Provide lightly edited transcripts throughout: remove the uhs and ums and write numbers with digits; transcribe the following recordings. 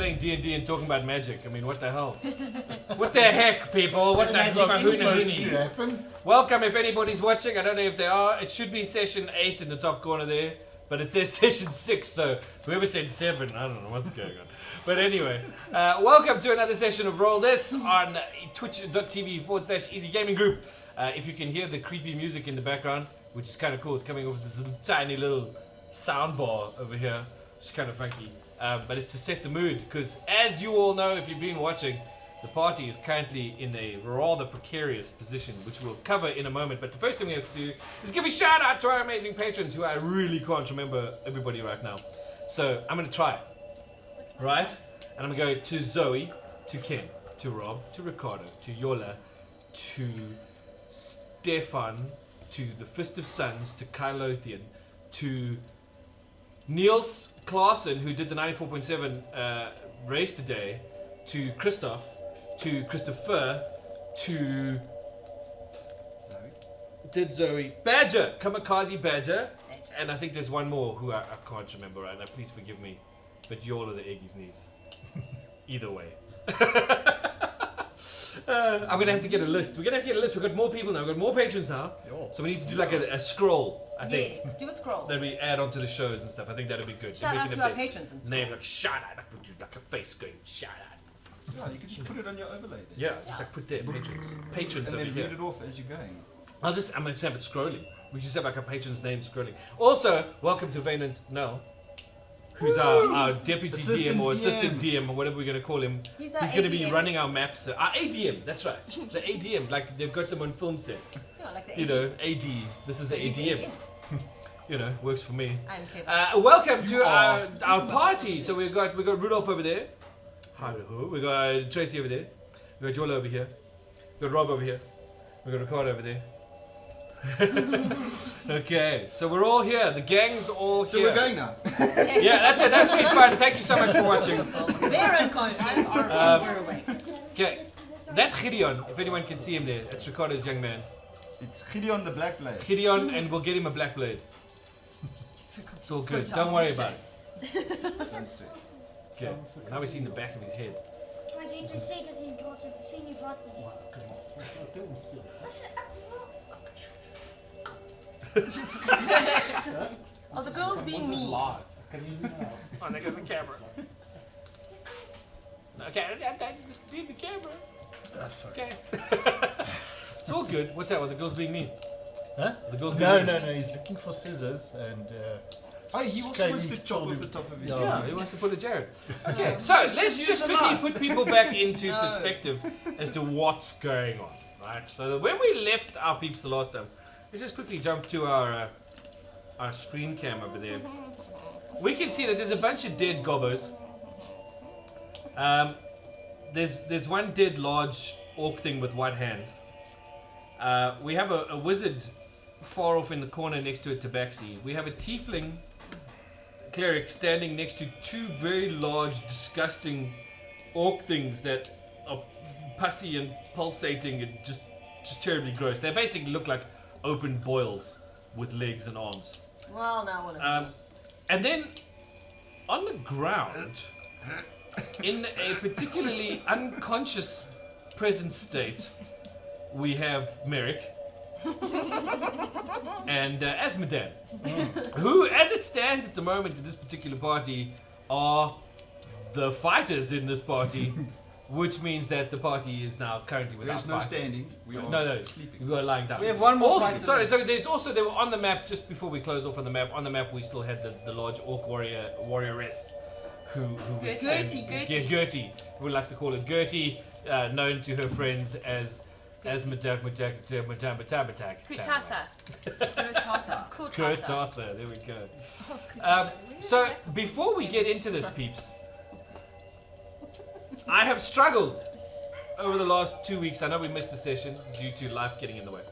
playing D&D and talking about magic. I mean, what the hell? What the heck, people? What the heck? Welcome if anybody's watching. I don't know if they are. It should be session 8 in the top corner there. But it says session 6, so whoever said 7, I don't know what's going on. But anyway, welcome to another session of RollThis on twitch.tv/Easy Gaming Group. If you can hear the creepy music in the background, which is kind of cool, it's coming off this tiny little sound bar over here, which is kind of funky. But it's to set the mood, because as you all know, if you've been watching, the party is currently in a rather precarious position, which we'll cover in a moment. But the first thing we have to do is give a shout out to our amazing patrons, who I really can't remember everybody right now. So I'm going to try it, right? And I'm going to go to Zoe, to Ken, to Rob, to Ricardo, to Yola, to Stefan, to the Fist of Suns, to Kylothian, to Niels Klaassen, who did the 94.7 race today, to Christoph, to Christopher, to Zoe, Badger, Kamikaze Badger, and I think there's one more who I can't remember right now. Please forgive me, but you all are the Eggy's knees. Either way. I'm gonna have to get a list. We're gonna have to get a list. We've got more people now. We've got more patrons now. So we need to do like a scroll, I think. Yes, do a scroll. That we add onto the shows and stuff. I think that'd be good. Shout out to our patrons and stuff. Name like shout out, like, do like a face going shout out. Yeah, you can just put it on your overlay there. Yeah, just like put there, patrons. Patrons And over then here. read it off as you're going. I'm gonna just have it scrolling. We just have like a patron's name scrolling. Also, welcome to Vaynant Nell, who's our deputy DM or assistant DM or whatever we're gonna call him. He's going to be running our maps. Our ADM, that's right. The ADM, like they've got them on film sets. Yeah, like the You know, AD. This is the ADM. You know, works for me. I'm clever. Welcome to our party. So we got Rudolph over there. Hi, we got Tracy over there. We got Yola over here. We got Rob over here. We got Ricardo over there. Okay, so we're all here. The gang's all So here. we're going now. Yeah, that's it. That's been fun. Thank you so much for watching. They're unconscious. We're awake. Okay, that's Gideon. If anyone can see him there, that's Ricardo's young man. It's Gideon the Black Blade. Gideon, and we'll get him a black blade. It's all good. Don't worry about it. Don't stress. Okay, now we've seen the back of his head. Maar deze zee dat hij brought it, seen you brought Oh, the girl's being mean. Oh, there goes the camera. Okay, I just need the camera. Sorry. Okay. It's all good. What's that? Well, the girl's being mean. Huh? The girl's being No, mean. he's looking for scissors and. Oh, he also wants to Kaylee chop told off him- the top of his Yeah. Yeah, head. he wants to put a Jared. Okay, so let's use just a quickly knife. put people back into No. perspective as to what's going on, right? So when we left our peeps the last time, let's just quickly jump to our screen cam over there. We can see that there's a bunch of dead gobbos. There's one dead large orc thing with white hands. We have a wizard far off in the corner next to a tabaxi. We have a tiefling cleric standing next to two very large, disgusting orc things that are pussy and pulsating and just terribly gross. They basically look like open boils with legs and arms. Well, now one of And then on the ground, in a particularly unconscious present state, we have Merrick and Asmodan, who, as it stands at the moment in this particular party, are the fighters in this party, which means that the party is now currently without There's no fighters. standing. We are No, sleeping. we are lying down. We have one more Also, fighter. sorry, so there's also, they were on the map just before we close off on the map. On the map, we still had the large orc warrioress who was Gertie. Yeah, Gertie, who likes to call her Gertie, known to her friends as Matak. Kutasa. Kurtasa, there we go. So before we get into this, peeps, I have struggled over the last 2 weeks. I know we missed a session due to life getting in the way.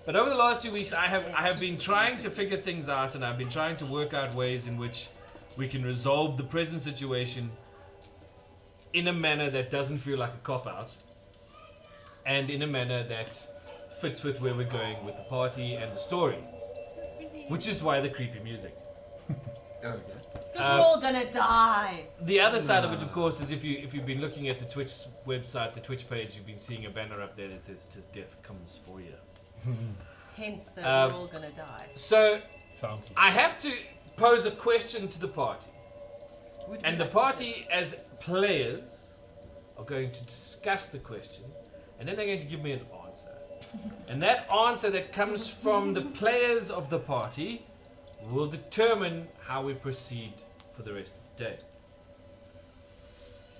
But over the last 2 weeks, I have been trying to figure things out, and I've been trying to work out ways in which we can resolve the present situation in a manner that doesn't feel like a cop-out, and in a manner that fits with where we're going with the party and the story. Which is why the creepy music. Okay. Because we're all gonna die. The other side of it, of course, is if you've been looking at the Twitch website, the Twitch page, you've been seeing a banner up there that says "'Tis death comes for you." Hence the we're all gonna die. So Sounds I have to pose a question to the party, Would we and the like to party, as players, are going to discuss the question, and then they're going to give me an answer. And that answer that comes from the players of the party will determine how we proceed for the rest of the day.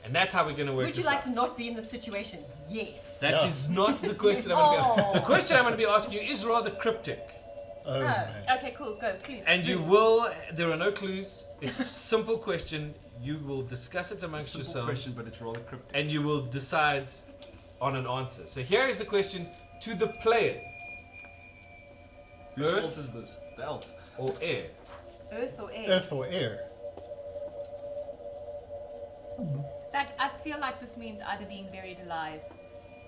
And that's how we're going to work Would you this like out. to not be in this situation? Yes. That No. is not the question I'm going to be Oh. The question I'm going to be asking you is rather cryptic. Oh, man. Okay, cool. Go, please. And you will, there are no clues. It's a simple question. You will discuss it amongst Simple yourselves. question, but it's rather cryptic. And you will decide on an answer. So here is the question to the players. Whose Earth fault is this? The elf. or air? Earth or air? Earth or air? That, I feel like this means either being buried alive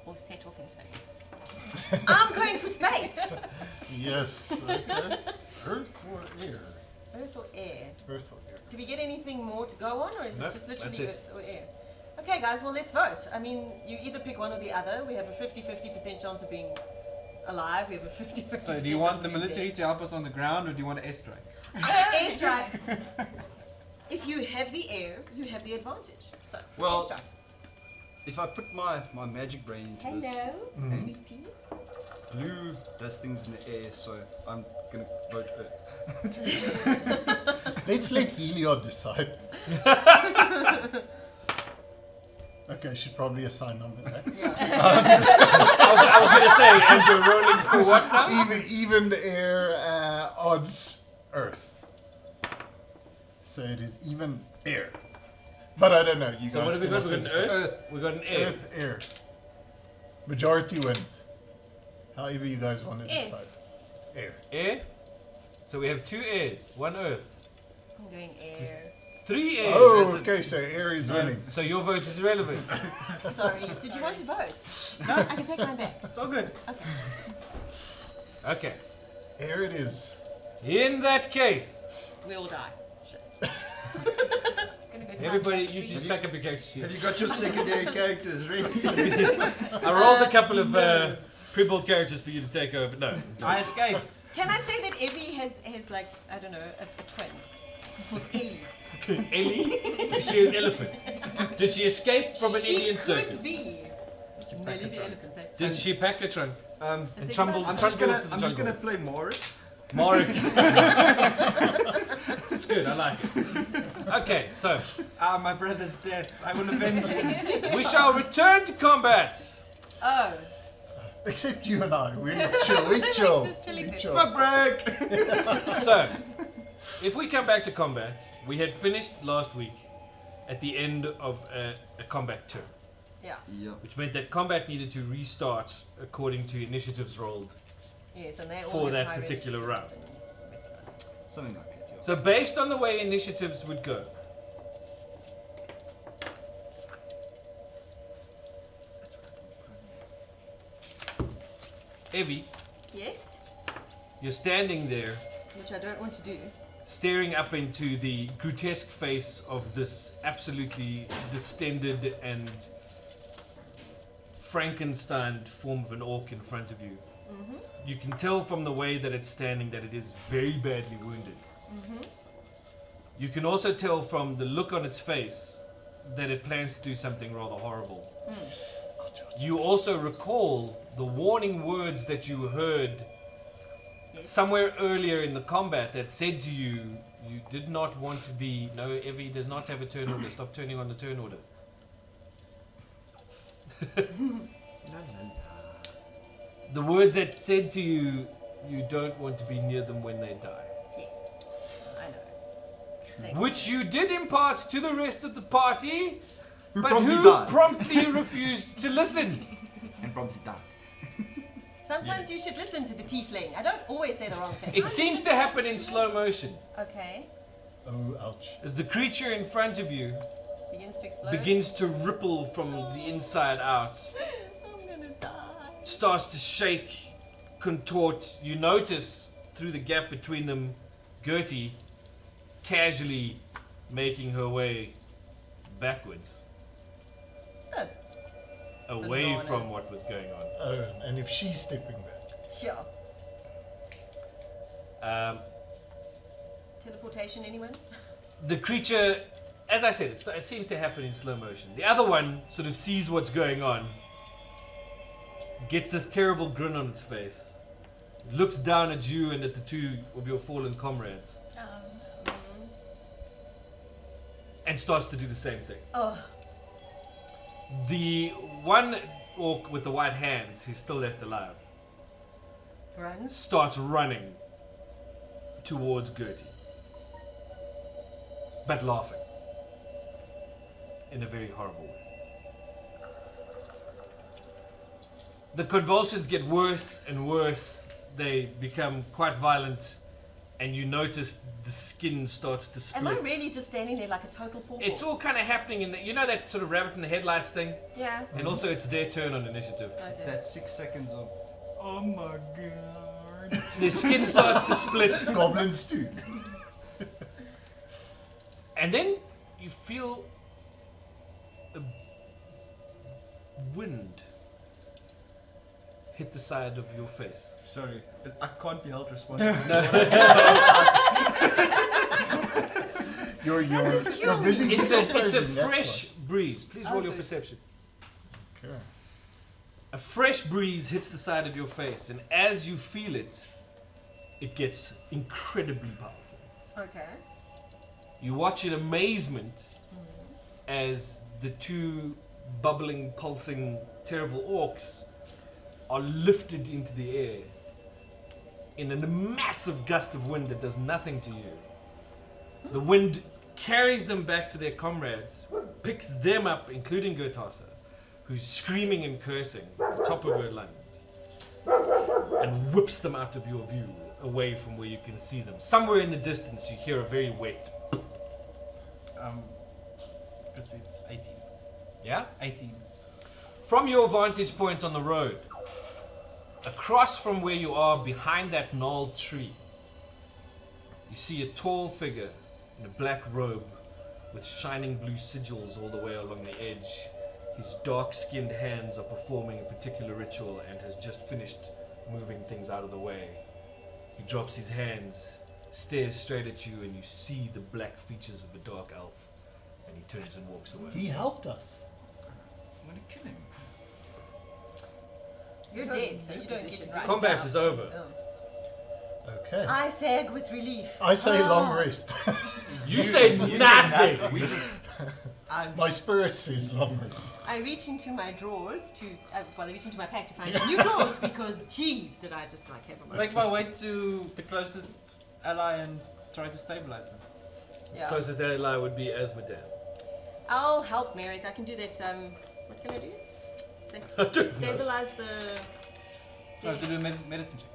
or set off in space. I'm going for space. Yes. Okay. Earth or air? Earth or air? Earth or air? Do we get anything more to go on, or is No, it just that's literally it. Earth or air? Okay, guys, well, let's vote. I mean, you either pick one or the other. We have a 50-50% chance of being alive. We have a 50-50% So, do you want the military to help us on the ground, or do you want an airstrike? Airstrike. If you have the air, you have the advantage. So, Well, airstrike. If I put my magic brain into this, Hello, sweet pea. blue does things in the air, so I'm gonna vote Earth. Let's let Heliod decide. Okay, should probably assign numbers, eh? I was going to say, and you're rolling for what now? Even air, odds, Earth. So it is even air. But I don't know. You So guys what have we can got? We also got an decide. earth. We got an air. Earth, air. Majority wins. However you guys want to Air. decide. Air. Air. So we have 2 airs, 1 earth, I'm going air. 3 airs. Oh, okay, so air is winning. So your vote is irrelevant. Sorry, did you want to vote? I can take mine back. It's all good. Okay. Air it is. In that case, We all die. Shit. Gonna go everybody, climb that you tree. just pack up your character Have sheet. you got your secondary characters ready? I rolled a couple of pre-built characters for you to take over. No. I escaped. Can I say that Evie has like, I don't know, a twin called Ellie? Ellie? Is she an elephant? Did she escape from an She Indian could circus? be. Nelly the elephant. Did she pack a trunk and That's tumble? exactly- I'm just trundle gonna to the I'm just jungle? gonna play Morik. Mark. It's good, I like it. Okay, so Ah, my brother's dead. I will avenge him. we shall return to combat. Oh, Except you and I. We're chill. We chill. Just chilling We there. chill. Smoke break. So, if we come back to combat, we had finished last week at the end of a combat turn, yeah. Yep. which meant that combat needed to restart according to initiatives rolled. Yes, and they all For have that higher particular initiatives round. than the rest of us. Something like it. Yeah. So, based on the way initiatives would go, Evie, Yes, you're standing there which I don't want to do. staring up into the grotesque face of this absolutely distended and Frankenstein form of an orc in front of you. You can tell from the way that it's standing that it is very badly wounded. You can also tell from the look on its face that it plans to do something rather horrible. You also recall the warning words that you heard Yes. somewhere earlier in the combat that said to you, you did not want to be, no, Evie does not have a turn order, stop turning on the turn order. The words that said to you, you don't want to be near them when they die. Yes, I know. Thanks. Which you did impart to the rest of the party, Who but promptly who died. promptly refused to listen. And promptly died. Sometimes you should listen to the tiefling. I don't always say the wrong thing. It seems to happen in slow motion Okay, Oh, ouch. as the creature in front of you begins to explode. begins to ripple from the inside out, I'm gonna die. starts to shake, contort. You notice through the gap between them, Gertie casually making her way backwards, Oh, away Banana. from what was going on. Oh, and if she's stepping back. sure. Um, Teleportation, anyone? the creature, as I said, it seems to happen in slow motion. The other one sort of sees what's going on, gets this terrible grin on its face, looks down at you and at the two of your fallen comrades, and starts to do the same thing. Oh, The one orc with the white hands, who's still left alive, runs. starts running towards Gertie, but laughing in a very horrible way. The convulsions get worse and worse. They become quite violent, and you notice the skin starts to split. Am I really just standing there like a total pork? It's all kind of happening in the, you know that sort of rabbit in the headlights thing? Yeah. And also it's their turn on initiative. It's that 6 seconds of, oh my god. Their skin starts to split, Goblins too. and then you feel a wind hit the side of your face. Sorry, I can't be held responsible. You're busy. It's a decomposing, that's fresh breeze. Please roll your Okay. perception. why. Okay. A fresh breeze hits the side of your face, and as you feel it, it gets incredibly powerful. Okay. You watch in amazement as the two bubbling, pulsing, terrible orcs are lifted into the air in a massive gust of wind that does nothing to you. The wind carries them back to their comrades, picks them up, including Gertasa, who's screaming and cursing at the top of her lungs, and whips them out of your view, away from where you can see them. Somewhere in the distance, you hear a very wet. Crispy, it's 18. Yeah? 18. From your vantage point on the road, across from where you are, behind that gnarled tree, you see a tall figure in a black robe with shining blue sigils all the way along the edge. His dark-skinned hands are performing a particular ritual and has just finished moving things out of the way. He drops his hands, stares straight at you, and you see the black features of a dark elf, and he turns and walks away. He helped us. I'm gonna kill him. You're dead, so you don't get to do it. Combat is over. Oh. Okay. I sag with relief. I say Oh. long rest. You say nothing! We just. My spirit says long rest. I reach into my drawers to, I reach into my pack to find new drawers because, jeez, did I just like have a Make my way to the closest ally and try to stabilize him. Yeah. Closest ally would be Asmodan. I'll help Merrick. I can do that. What can I do? I don't know. Stabilize the. So I have to do a medicine check.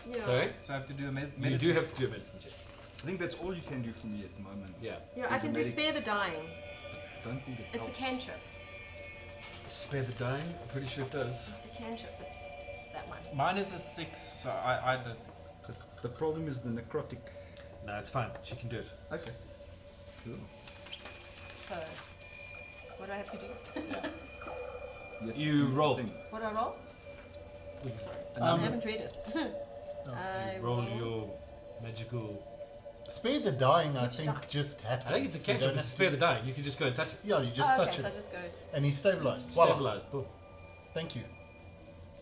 Yeah. Sorry? So I have to do a You medicine do have to do a medicine check. I think that's all you can do for me at the moment. Yeah. Yeah, I There's can a do medic- spare the dying. Don't think it It's a helps. cantrip. Spare the dying? I'm pretty sure it does. It's a cantrip, but it's that one. Mine is a 6, so I did 6. The problem is the necrotic. No, it's fine. She can do it. Okay. Cool. So, what do I have to do? have to You do the roll. thing. What do I roll? Sorry. I haven't read it. You roll your magical. Spare the dying, I Which think, dice? just happens. I think it's a You cantrip. don't It's have spare to- the dying. You can just go and touch it. Yeah, you just Oh, touch okay, so I it. just go. And he's stabilized. Voila. Stabilized. Boom. Thank you.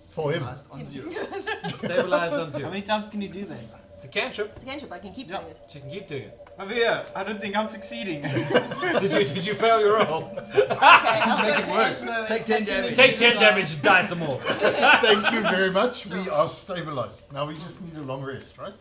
For him. Last on 0. Stabilized on How zero. many times can you do that? It's a cantrip. It's a cantrip, I can keep Yeah. doing it. She can keep doing it. Avia, I don't think I'm succeeding. Did you fail your roll? Okay, I'll Make go it to worse. Esmo and Take 10 touch him damage. Take and 10 just damage, die some more. Thank you very much. We are stabilized. Now we just need a long rest, right?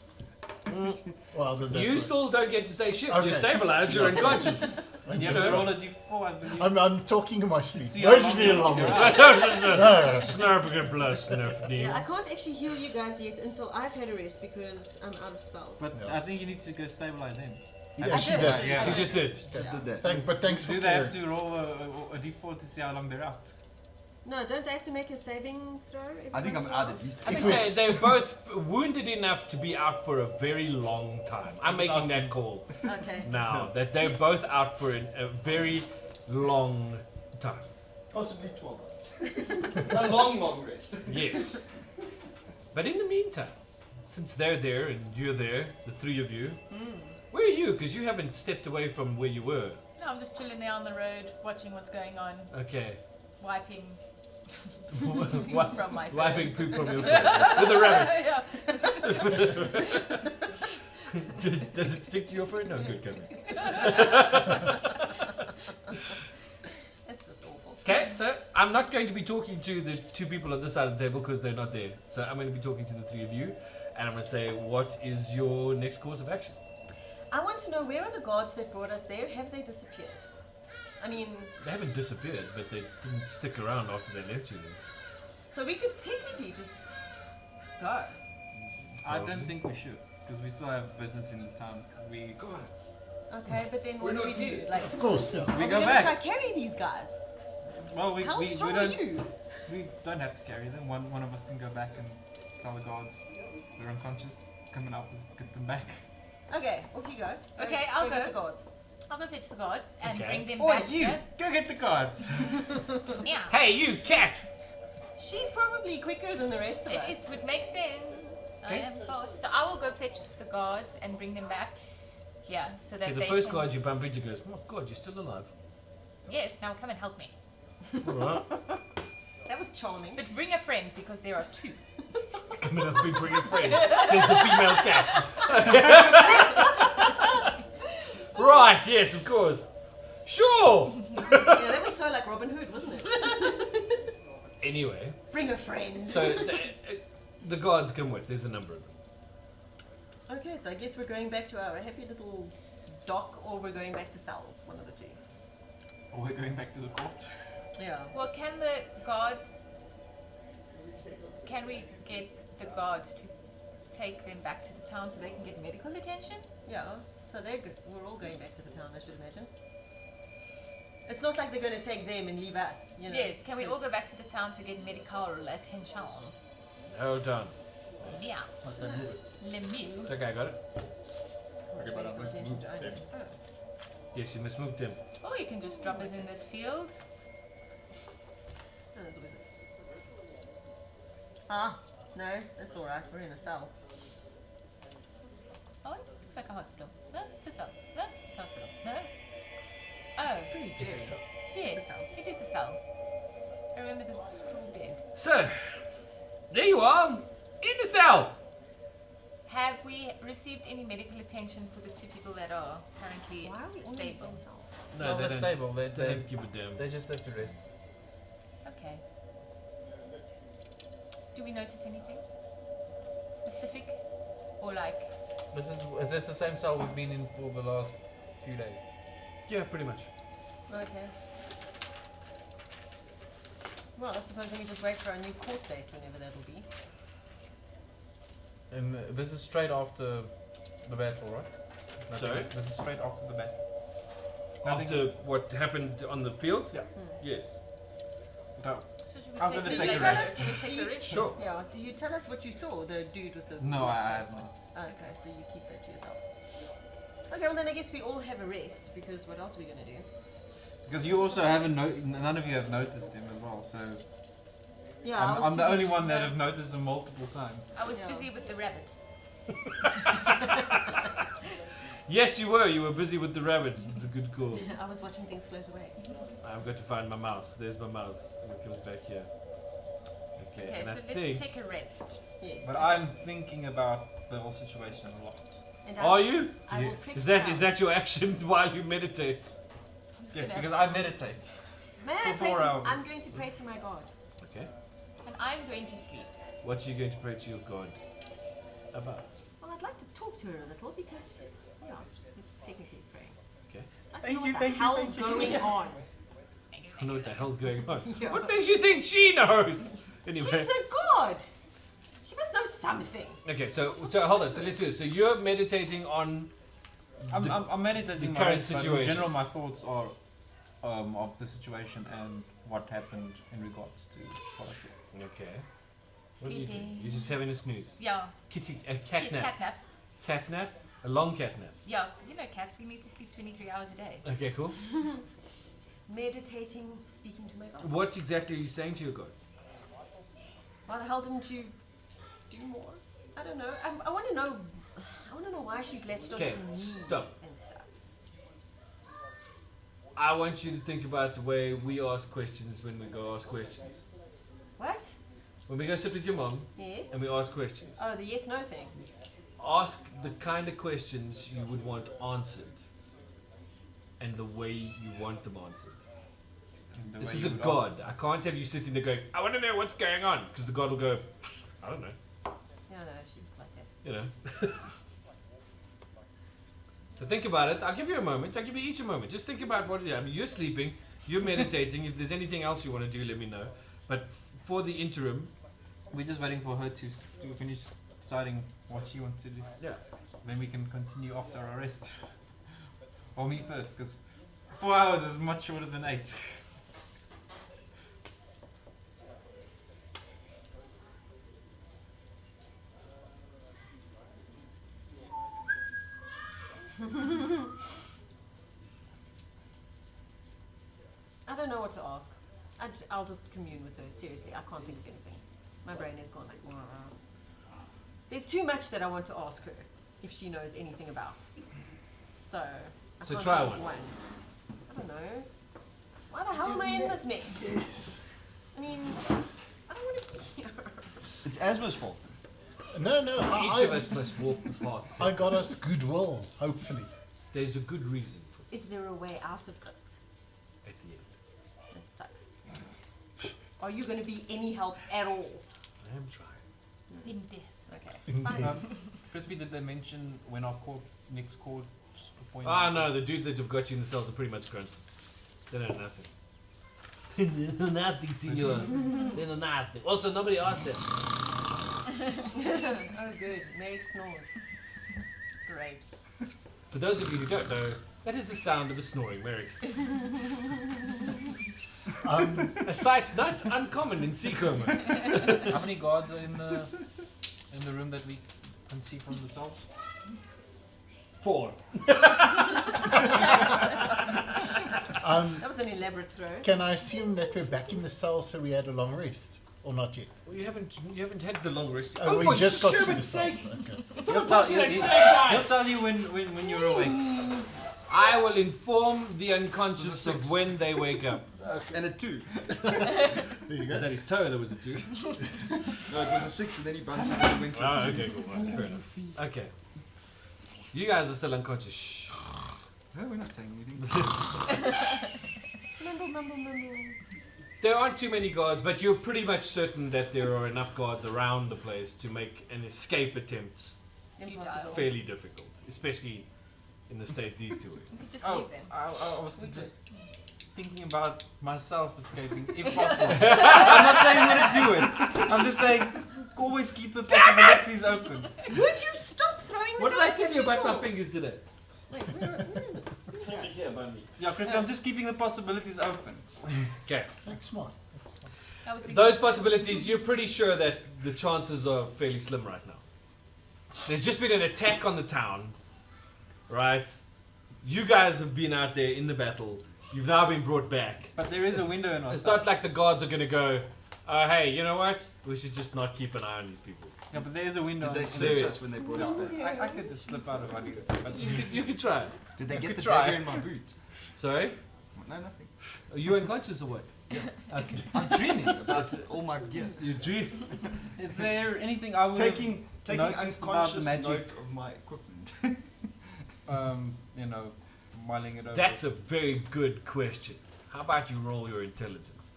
Well, does that You work? still don't get to say shit. Okay. You're stabilized, you're unconscious. You have to roll a d4, I believe. I'm talking in my sleep. See Where how did you need a long long rest? Snarf Snarf plus snurf. Yeah, I can't actually heal you guys yet until I've had a rest because I'm out of spells. But Yeah. I think you need to go stabilize him. Yeah, I she did. did. Yeah. She just did. Just did that. But thanks for Do they have caring. to roll a d4 to see how long they're out? No, don't they have to make a saving throw? every I think once I'm in a out while? at least. I If think we they're both wounded enough to be out for a very long time. I'm making that call Okay. now, that they're both out for a very long time. Possibly 12 months. A long rest. Yes. But in the meantime, since they're there and you're there, the three of you, where are you? Because you haven't stepped away from where you were. No, I'm just chilling there on the road, watching what's going on, Okay. wiping. From my Wiping poop from your face with a rabbit. Yeah. Does it stick to your phone? No, good, coming. It's just awful. Okay, so I'm not going to be talking to the two people on this side of the table because they're not there. So I'm going to be talking to the three of you, and I'm going to say, what is your next course of action? I want to know, where are the gods that brought us there? Have they disappeared? I mean, They haven't disappeared, but they didn't stick around after they left you. so we could technically just go. I don't think we should, because we still have business in the town. We Okay, but then what do we do? Like, Of course, yeah. are we go gonna back. try carry these guys? Well, we How we strong don't are you? we don't have to carry them. One of us can go back and tell the guards they're unconscious. Come and help us get them back. Okay, off you go. Okay, I'll get go. the gods. I'll go fetch the gods and Okay. bring them Oi, back. you! Yeah? Go get the guards! Yeah. Hey, you cat! She's probably quicker than the rest of us. It would make sense. I Okay. am fast. So I will go fetch the guards and bring them back. Yeah, so that Okay, the they first can... guard you bump into goes, oh god, you're still alive. Yes, now come and help me. Alright. That was charming. But bring a friend because there are two. Come and help me bring a friend, says the female cat. Right, yes, of course. Sure! Yeah, that was so like Robin Hood, wasn't it? Anyway, Bring a friend. so the guards come with, there's a number of them. Okay, so I guess we're going back to our happy little dock, or we're going back to cells, one of the two. Or we're going back to the court. Yeah. Well, can the guards... Can we get the guards to take them back to the town so they can get medical attention? Yeah, so they're good. We're all going back to the town, I should imagine. It's not like they're going to take them and leave us, you know. Yes, can we all 'cause- go back to the town to get medical attention? Hold on. Yeah. Must I move it? Lemieux. Okay, I got it. Okay, but I Medical must attention move to own them. it. Oh. Yes, you must move them. Or you can just drop us in this field. Oh, that's a wizard. Ah, no, that's alright. We're in a cell. Oh, looks like a hospital. No, it's a cell. No, it's a hospital. No. Oh, Pretty It's a jerry. cell. yes, it is a cell. I remember this straw bed. So, there you are, in the cell. Have we received any medical attention for the two people that are currently Why are we all in the stable? same cell? No, they they're don't, stable. they don't give a damn. They just have to rest. Okay. Do we notice anything specific, or like? Is this the same cell we've been in for the last few days? Yeah, pretty much. Okay. Well, I suppose we just wait for a new court date, whenever that'll be. And this is straight after the battle, right? Nothing- Sorry? This is straight after the battle. After what happened on the field? Yeah. Yes. No. So should we I'm take gonna a take a rest? rest. Should we take a rest? Sure. Yeah, do you tell us what you saw, the dude with the... No, black I face have on? not. Oh, okay, so you keep that to yourself. Okay, well then I guess we all have a rest, because what else are we going to do? Because you also haven't none of you have noticed him as well, so Yeah, I was I'm too the only busy one with that have noticed him multiple times. I was Yeah. busy with the rabbit. Yes, you were. You were busy with the rabbits. It's a good call. I was watching things float away. I've got to find my mouse. There's my mouse. And it comes back here. Okay, Okay, and so I let's think... take a rest. Yes. But I'm thinking about the whole situation a lot. And Are you? I will Yes. prick Is that sound. your action while you meditate? I'm just Yes, gonna because have I meditate. May I for pray 4 to, hours. I'm going to pray to my God. Okay. And I'm going to sleep. What are you going to pray to your god about? Well, I'd like to talk to her a little because, yeah, which technically is praying. Okay. I'd like to know what the hell's going on. Thank you, I don't know what the hell's going on. Yeah. What makes you think she knows? Anyway. She's a god. She must know something. Okay, so hold on. So let's do this. So you're meditating on. I'm meditating the my current rest, but in situation. general, my thoughts are of the situation and what happened in regards to what I saw. Okay. What are you doing? Sleeping. You're just having a snooze. Yeah. Cat nap. Cat nap. Cat nap? A long cat nap. Yeah. You know cats, we need to sleep 23 hours a day. Okay, cool. Meditating, speaking to my God. What exactly are you saying to your god? Why the hell didn't you do more? I don't know. I want to know. I want to know why she's latched onto Okay, me stop. and stuff. I want you to think about the way we ask questions when we go ask questions. What? When we go sit with your mom Yes. and we ask questions, Oh, the yes/no thing. ask the kind of questions you would want answered and the way you want them answered. The This way is you a would god. I can't have you sitting there going, I want to know what's going on. Because the god will go, I don't know. Yeah, no, she's like that. You know. So think about it. I'll give you a moment. I'll give you each a moment. Just think about what you're sleeping. You're meditating. If there's anything else you want to do, let me know. But for the interim, We're just waiting for her to finish deciding what she wants to do. yeah. Then we can continue after our rest. Or me first, because 4 hours is much shorter than 8. I don't know what to ask. I'll just commune with her. Seriously, I can't think of anything. My brain is gone like. Wah. There's too much that I want to ask her if she knows anything about. So. I So can't try think of one. I don't know. Why the hell am I in this mess? I mean, I don't want to be here. It's Asmo's fault. No, Each of us must walk the path. I got us goodwill, hopefully. There's a good reason for Is there a way out of this? it at the end. That sucks. Are you going to be any help at all? I am trying. In death. Okay. Indeed. Crispy, did they mention when our next court appointment? Ah, no, the dudes that have got you in the cells are pretty much grunts. They know nothing. They know nothing, senor. They know nothing. Also, nobody asked them. Oh, good. Merrick snores. Great. For those of you who don't know, that is the sound of a snoring Merrick. A sight not uncommon in sea coma. How many guards are in the room that we can see from the cells? 4. That was an elaborate throw. Can I assume that we're back in the cell so we had a long rest? Or not yet? Well, you haven't had the long rest. Oh, we for just got to the Sherman's cells. sake. Okay. It's He'll not tell, possible. he'll tell you when you're awake. I will inform the unconscious of when they wake up. And a 2. There you Was go. that his toe? That was a 2. No, it was a 6 and then he bumped it and went to a 2. Okay, cool. Fair enough. Okay. You guys are still unconscious. Shh. No, we're not saying anything. Mumble. There aren't too many guards, but you're pretty much certain that there are enough guards around the place to make an escape attempt Impossible. fairly difficult, especially in the state these two are in. You could just Oh, leave them. I was We just thinking about myself escaping, if possible. I'm not saying I'm gonna do it. I'm just saying, always keep the possibilities open. Would you stop throwing the What did I dice tell at you about people? my fingers today? Wait, where is it? It's right here by me. Yeah, Chris, I'm just keeping the possibilities open. Okay. That's smart. That's smart. I was thinking Those possibilities, you're pretty sure that the chances are fairly slim right now. There's just been an attack on the town, right? You guys have been out there in the battle. You've now been brought back. But there is a window in our It's cell. not like the guards are going to go, hey, you know what? We should just not keep an eye on these people. Yeah, but there is a window. Did they in- search us when they brought us back? I could just slip out if I needed to. But You could try it. Did they get could the try. dagger in my boot? Sorry? No, nothing. Are you unconscious or what? Okay. I'm dreaming about all my gear. You dream. is there anything I would Taking noticed about unconscious magic? note of my equipment. You know, mulling it over? That's a very good question. How about you roll your intelligence?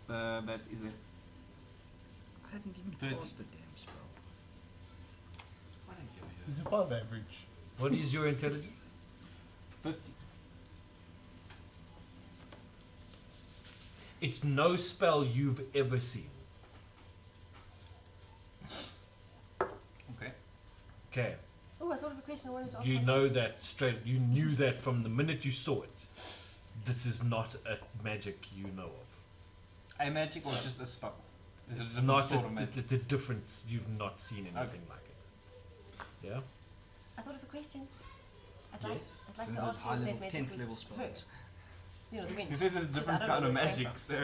That is it. I hadn't even 30. cast the damn spell. He's above average. What is your intelligence? 50. It's no spell you've ever seen. Okay. Okay. Oh, I thought of a question. What is You offering? know that straight. You knew that from the minute you saw it. This is not a magic you know of. A magic or just a spell? Is it It's a different not sort of magic? the difference. You've not seen anything Okay. like it. Yeah. I thought of a question. I'd Yes. like So to there's ask high if level, that magic 10th was level her. spells. You know, the wind. This is a 'Cause different I don't kind know of where it came magic, from. so.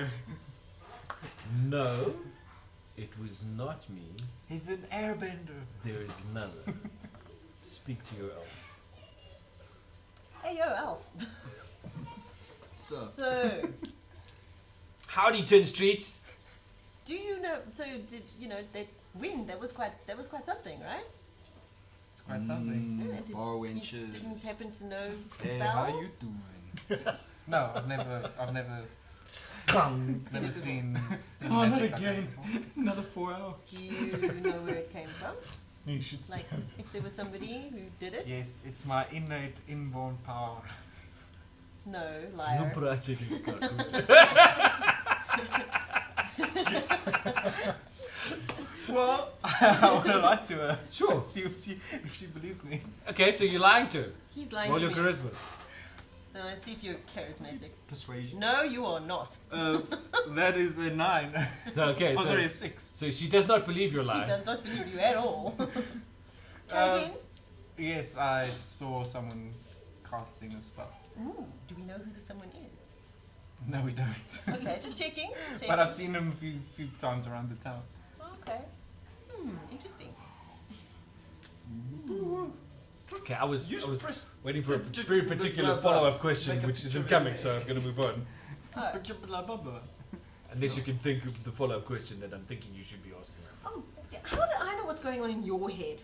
No, it was not me. He's an airbender. There is another. Speak to your elf. Hey, yo, elf. So, So, Howdy, Tin Street. do you know? So, did you know that wind? That was quite something, right? It's quite something. Yeah, did- bar You wenches. didn't happen to know the Hey, spell? how you doing? No, I've never Seen it seen. any Oh, not magic like that again. before. Another 4 hours. Do you know where it came from? You should Like, if there was somebody who did it? Yes, it's my innate inborn power. No, No liar. praatjie nie kaku. Well, I would have liked to Sure. see if she believes me. Okay, so you're lying to her. He's lying Roll to your me. charisma. Let's see if you're charismatic. Persuasion. No, you are not. That is a 9. So, okay, Oh, so, sorry, a 6. so she does not believe you're She lying. does not believe you at all. Try Um, again. Yes, I saw someone casting a spell. Ooh, do we know who the someone is? No, we don't. Okay, just checking. Just checking. But I've seen him a few times around the town. Okay. Interesting. Okay, I was press. waiting for a Just- very particular just- follow-up question, make a which picture isn't of coming, it. so I'm going to move on. Oh, Unless you can think of the follow-up question that I'm thinking you should be asking. oh, how do I know what's going on in your head?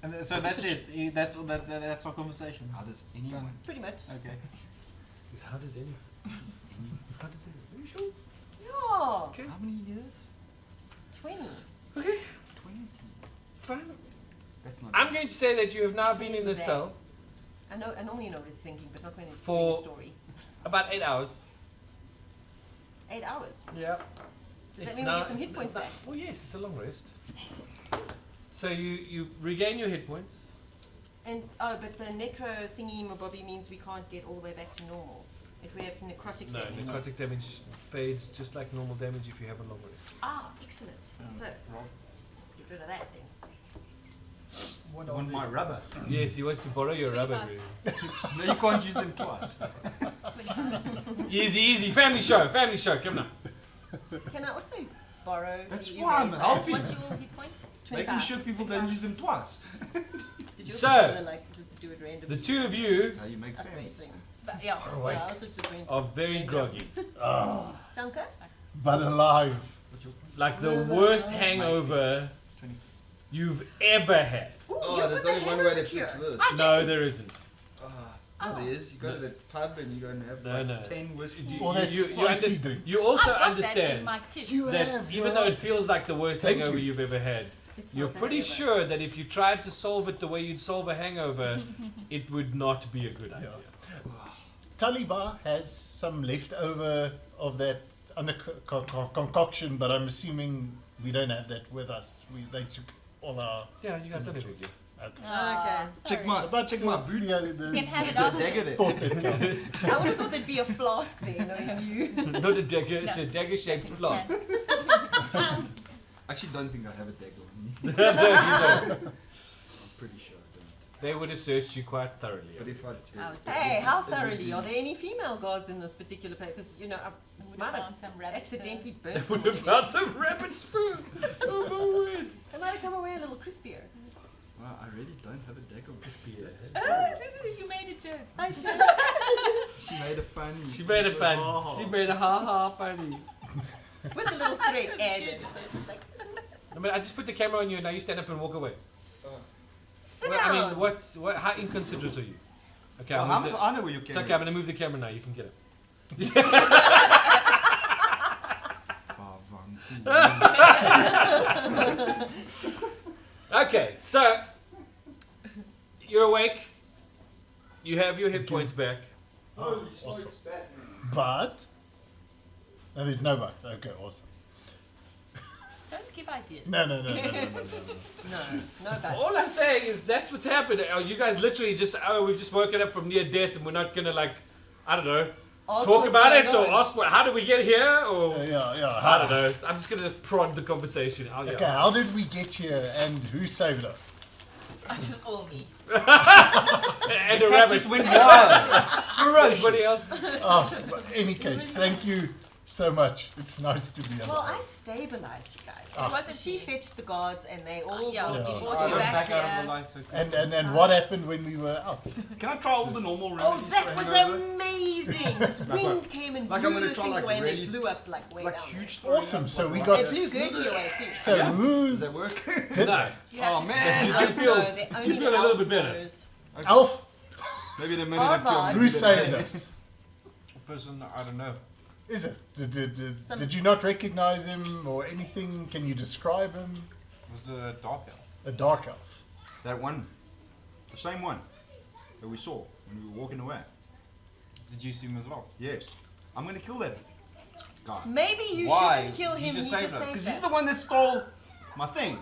And so that's it. That's all. That's our conversation. How does anyone? Pretty much. Okay. Is how does any? How does any? Are you sure? Yeah. Okay. How many years? 20. Okay. 20. Fine. That's not. I'm going to say that you have now been in this Bad. cell I normally know what it's thinking, but not when it's For- telling a story. about 8 hours. 8 hours. Yeah. Does that mean we get some hit points back? Oh yes, it's a long rest. So you regain your hit points. And but the necro thingy mabobby means we can't get all the way back to normal if we have necrotic No, damage. necrotic damage fades just like normal damage if you have a long rest. Ah, excellent. So Roll. let's get rid of that then. What on my rubber? Yes, he wants to borrow your rubber 25. room. No, you can't use them twice. Easy. Family show. Come now. Can I also borrow? That's the why I'm eraser? helping. What's your hit point? Making 25. sure people don't use them twice. Did you So, also tell her, like just do it randomly? The two of you That's how you make Upgrade families. thing. But yeah. Yeah, I also just went. are very groggy. Danke. but alive. Like the worst hangover 20. you've ever had. Ooh, Oh, you've there's got the only one way to hangover fix cure. this. No, there isn't. No, there is. You go to the pub and you go and have No, like no. 10 whiskey. Well, that's spicy drink. you also I've got that in understand my kit. that even though it feels like the worst Thank hangover you. you've ever had, It's you're not a pretty hangover. sure that if you tried to solve it the way you'd solve a hangover, it would not be a good idea. Talibar has some leftover of that concoction, but I'm assuming we don't have that with us. They took all our. Yeah, you guys don't have it here. Okay. Check my But check my it's boot. You can have it The after. dagger there. thought that counts. I would have thought there'd be a flask there, knowing you. Not a dagger, it's No. a dagger-shaped flask. I actually don't think I have a dagger on me. You don't. I'm pretty sure I don't. They would have searched you quite thoroughly. But if I do, I would Hey, how it would thoroughly? be- Are there any female guards in this particular place? Because, you know, I would might have have found some rabbit accidentally They burnt would some have of it. found some rabbit's food. Oh my word. They might have come away a little crispier. Well, I really don't have a dagger. Yes. Oh, you made it, Joe. I did. She made a funny. She made it was fun. ha-ha. She made a ha-ha funny. With a little thread added. So it's like, I mean, I just put the camera on you and now you stand up and walk away. sit Well, down. I mean, what? How inconsiderate are you? Okay, Well, I'll how move much the, I know where your it's camera okay, I'm is. gonna move the camera now. You can get it. Oh, Vancouver. Okay, so you're awake. You have your hit Thank you. points back. Awesome. But. No, there's no buts. Okay, awesome. Don't give ideas. No. No, no bats. All I'm saying is that's what's happened. You guys literally just, we've just woken up from near death and we're not gonna like, I don't know, Ask talk what's about going it or on. ask how did we get here or Yeah. I don't know. I'm just gonna prod the conversation. Okay, how did we get here and who saved us? It was all me. And a Cat rabbit. just went wild. Anybody else? Oh, but any case, thank you so much. It's nice to be alive. Well, I stabilized you guys. It wasn't She fetched the guards and they all yeah, told we you. brought you I'm back back out of here. the light, so And what happened when we were out? Can I try all the normal Oh, remedies that for was hangover? amazing! This wind came and Like blew I'm gonna those try things like away and they really- blew up like way Like down huge. Awesome. So we there. got. It blew Gertie away too. So Yeah? who? Does that work? Did No. You have Oh, to man. You stand feel- No, they only feel a the little elf bit better. knows. Alf, Maybe in a minute Harvard. or two. who saved us? person, I don't know. Is it? Some- Did you not recognize him or anything? Can you describe him? It was a dark elf. A dark elf. That one. The same one that we saw when we were walking away. Did you see him as well? Yes. I'm gonna kill that guy. Maybe you Why? shouldn't kill He him. just He saved just us. saved Because us. he's the one that stole my thing.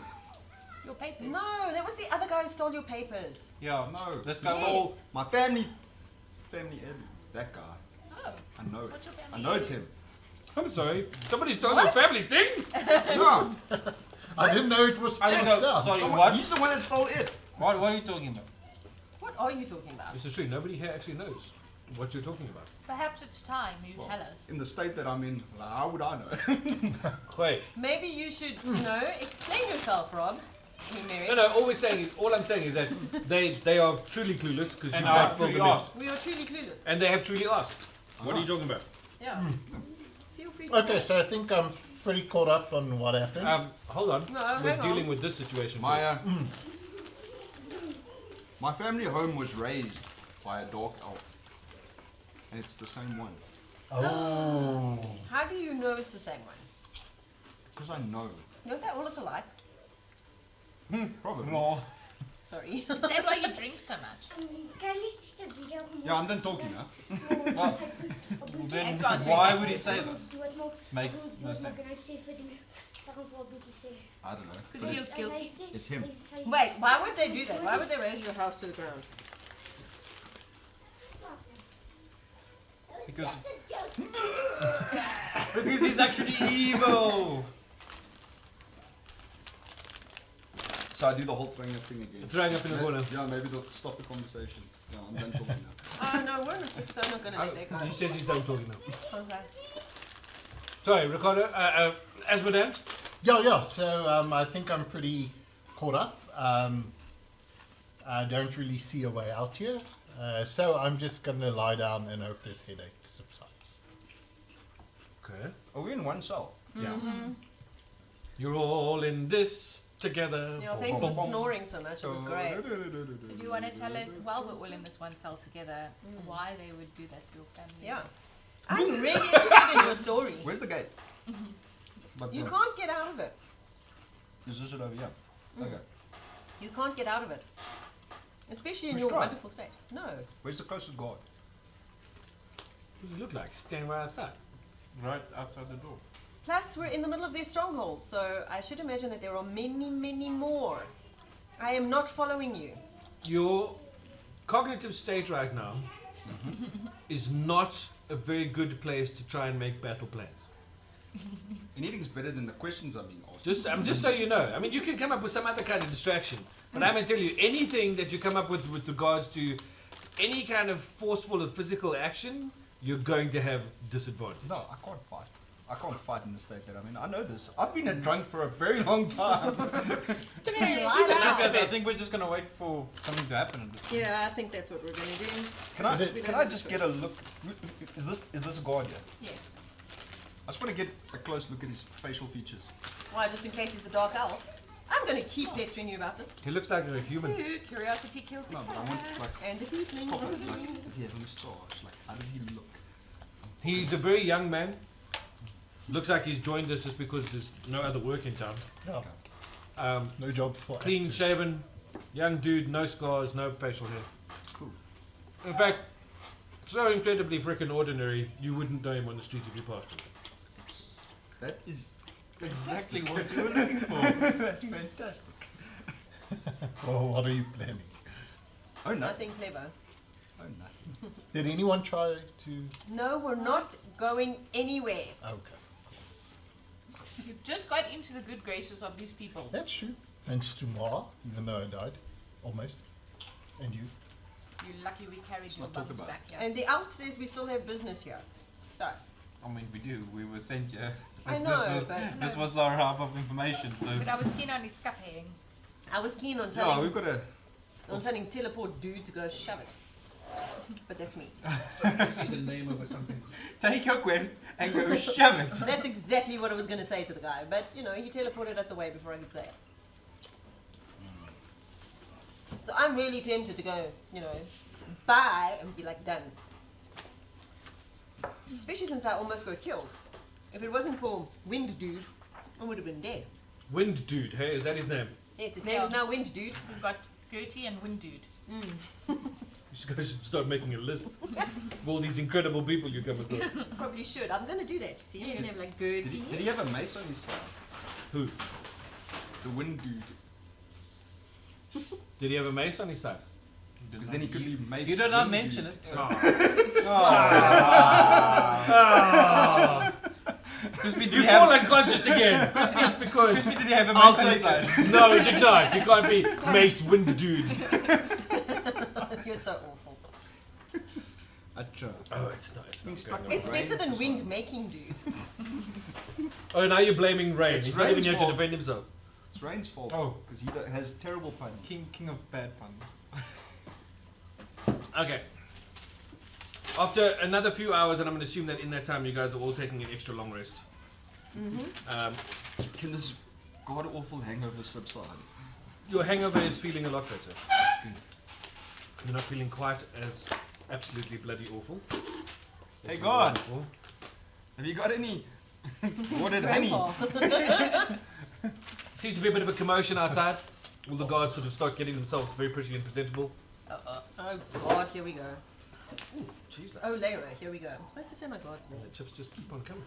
Your papers. No, that was the other guy who stole your papers. Yeah. No. This He guy stole Yes. my family heirloom. That guy. Oh. I know it. What's your family I know it's him. I'm sorry. Somebody stole your family thing? No. I didn't know it was I don't passed know. out. Sorry, Someone- what? He's the one that stole it. What are you talking about? What are you talking about? This is true. Nobody here actually knows what you're talking about. Perhaps it's time you Well, tell us. In the state that I'm in, how would I know? Wait. Maybe you should, explain yourself, Rob. I mean, Mary. No. All I'm saying is that they are truly clueless because you And can't I truly program it. asked. We are truly clueless. And they have truly asked. What are you talking about? Yeah. Feel free to Okay, say. so I think I'm pretty caught up on what happened. Hold on. No, We're hang on. dealing with this situation. My first. my family home was raised by a dark elf, and it's the same one. Oh. How do you know it's the same one? Because I know. Don't they all look alike? Probably. No. Sorry. Is that why you drink so much? Kylie, heb video Yeah, I'm done talking now. Well, then Thanks for answering why that. would he say that? Makes no sense. I don't know. Because But he feels guilty. It's him. Wait, why would they do that? Why would they raise your house to the ground? Because because he's actually evil. So I do the whole throwing up thing again. Throwing up in the corner. Yeah, maybe they'll stop the conversation. Yeah, I'm done talking now. Oh no, we're just so not gonna let that go. He says he's done talking now. Okay. Sorry, Ricardo. Asmodan. Yeah. So I think I'm pretty caught up. I don't really see a way out here. So I'm just gonna lie down and hope this headache subsides. Okay. Are we in one cell? Yeah. You're all in this together. Yeah, thanks for snoring so much. It was great. So do you want to tell us, while we're all in this one cell together, why they would do that to your family? Yeah. I'm really interested in your story. Where's the gate? But You the- can't get out of it. Is this it over here? Okay. You can't get out of it. Especially in We your tried. wonderful state. No. Where's the closest guard? What does he look like? Standing right outside. Right outside the door. Plus, we're in the middle of their stronghold, so I should imagine that there are many, many more. I am not following you. Your cognitive state right now is not a very good place to try and make battle plans. Anything's better than the questions I'm being asked. Just so you know. I mean, you can come up with some other kind of distraction, but I'm going to tell you, anything that you come up with regards to any kind of forceful or physical action, you're going to have disadvantage. No, I can't fight. I can't fight in the state that I'm in. I know this. I've been a drunk for a very long time. I think we're just gonna wait for something to happen. Yeah, I think that's what we're going to do. Can I just get a look? Is this a guard here? Yes. I just want to get a close look at his facial features. Why, just in case he's the dark elf? I'm going to keep pestering you about this. He looks like a human. Two, curiosity killed the No, but I cat. want like And the tiefling. proper. Like, does he have a moustache? Like, how does he look? He's a very young man. Looks like he's joined us just because there's no other work in town. Yeah. No job for Clean actors. shaven, young dude, no scars, no facial hair. Cool. In fact, so incredibly freaking ordinary, you wouldn't know him on the street if you passed him. That is Exactly what you were looking for. That's fantastic. Well, what are you planning? Oh, nothing. Nothing clever. Oh, nothing. Did anyone try to? No, we're not going anywhere. Okay, You've just got into the good graces of these people. that's true. Thanks to Ma, even though I died, almost, and you. You're lucky we carried your not talk bones about back here. And the elf says we still have business here. So, I mean, we do. We were sent here. I know, this was, but- this was our hub of information, so. But I was keen on escaping. I was keen on No, telling, we've got a. teleport dude to go shove it. But that's me. the name of something. Take your quest and go shove it. That's exactly what I was going to say to the guy. But, he teleported us away before I could say it. So I'm really tempted to go, buy and be like done. Especially since I almost got killed. If it wasn't for Wind Dude, I would have been dead. Wind Dude, hey, is that his name? Yes, his name is now Wind Dude. We've got Gertie and Wind Dude. You guys should start making a list of all these incredible people you come across. Probably should. I'm going to do that. You see, you're going to have like Did Gertie. he have a mace on his side? Who? The wind dude. Did he have a mace on his side? Because then he could be mace. You did not wind mention dude. it. So. Ah. Crispy, did You he fall have? unconscious again, just because. Crispy, did he have a I'll mace on his take side? No, he did not. You can't be Mace Wind Dude. You're so awful. Acha. Oh, it's not. It's Being not stuck good. in It's rain better for than so Wind long. Making Dude. Oh, now you're blaming Rain. It's He's not even Rain's here to fault. defend himself. It's Rain's fault. Oh. Because he has terrible puns. King of bad puns. Okay. After another few hours, and I'm going to assume that in that time you guys are all taking an extra long rest. Can this god awful hangover subside? Your hangover is feeling a lot better. You're not feeling quite as absolutely bloody awful. Hey, As you God. were before. Have you got any watered honey? Grandpa. Seems to be a bit of a commotion outside. All the guards sort of start getting themselves very pretty and presentable. Oh God, here we go. Jeez, Oh, Lyra, here we go. I'm supposed to say my God's name. the chips just keep on coming.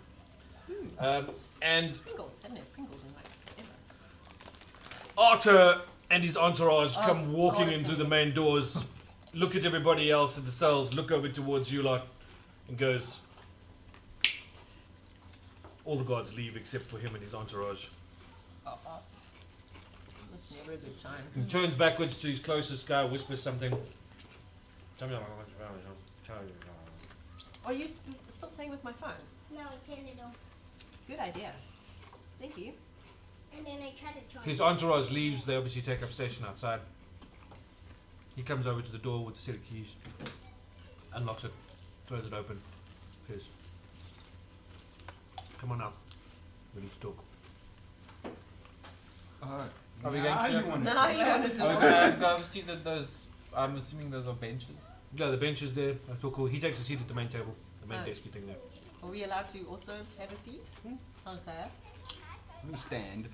And Pringles, haven't had Pringles in like ever. Arthur and his entourage Oh, come walking God, it's into him the main doors, look at everybody else in the cells, look over towards you lot, and goes. All the guards leave except for him and his entourage. That's never a good sign. He turns backwards to his closest guy, whispers something. Are you still playing with my phone? No, I turned it off. Good idea. Thank you. And then I tried to charge His it. entourage leaves, they obviously take up station outside. He comes over to the door with a set of keys, unlocks it, throws it open, says, "Come on now, we need to talk." Are we now going to- you want Now you want to Are we talk. gonna go see that those? I'm assuming those are benches. Yeah, the bench is there. That's all cool. He takes a seat at the main table, the main Oh. desky thing there. Are we allowed to also have a seat? Okay. Let me stand.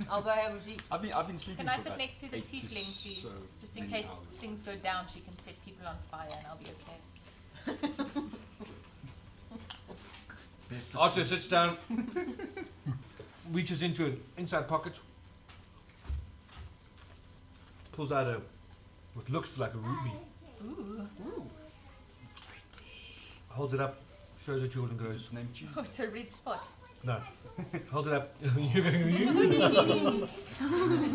I'll go have a seat. I've been sleeping Can I for sit about next to the 8 to tiefling, please? so Just in many case hours. things go down, she can set people on fire and I'll be okay. Arthur sits down, reaches into an inside pocket, pulls out what looks like a ruby, Ooh. holds it up, shows it to you all and Is goes, its name Tuesday? Oh, it's a red spot. "No." Holds it up. You're going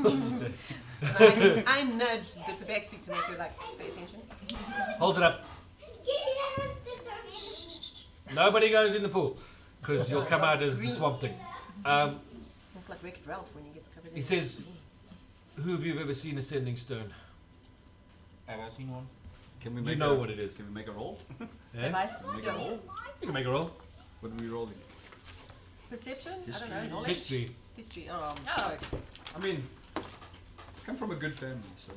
Tuesday. I nudged the tabaxi to make her like pay attention. Holds it up. Nobody goes in the pool because you'll come out as the swamp thing. Look like Wrecked Ralph when he gets covered in. He says, "Who of you have ever seen a sending stone?" Have I seen one? Can we You make know a, what it is. Can we make a roll? Yeah? Advice? Make a roll? You can make a roll. What are we rolling? Perception? I History. don't know. Knowledge? History. History. Oh. Correct. I mean, I come from a good family, so.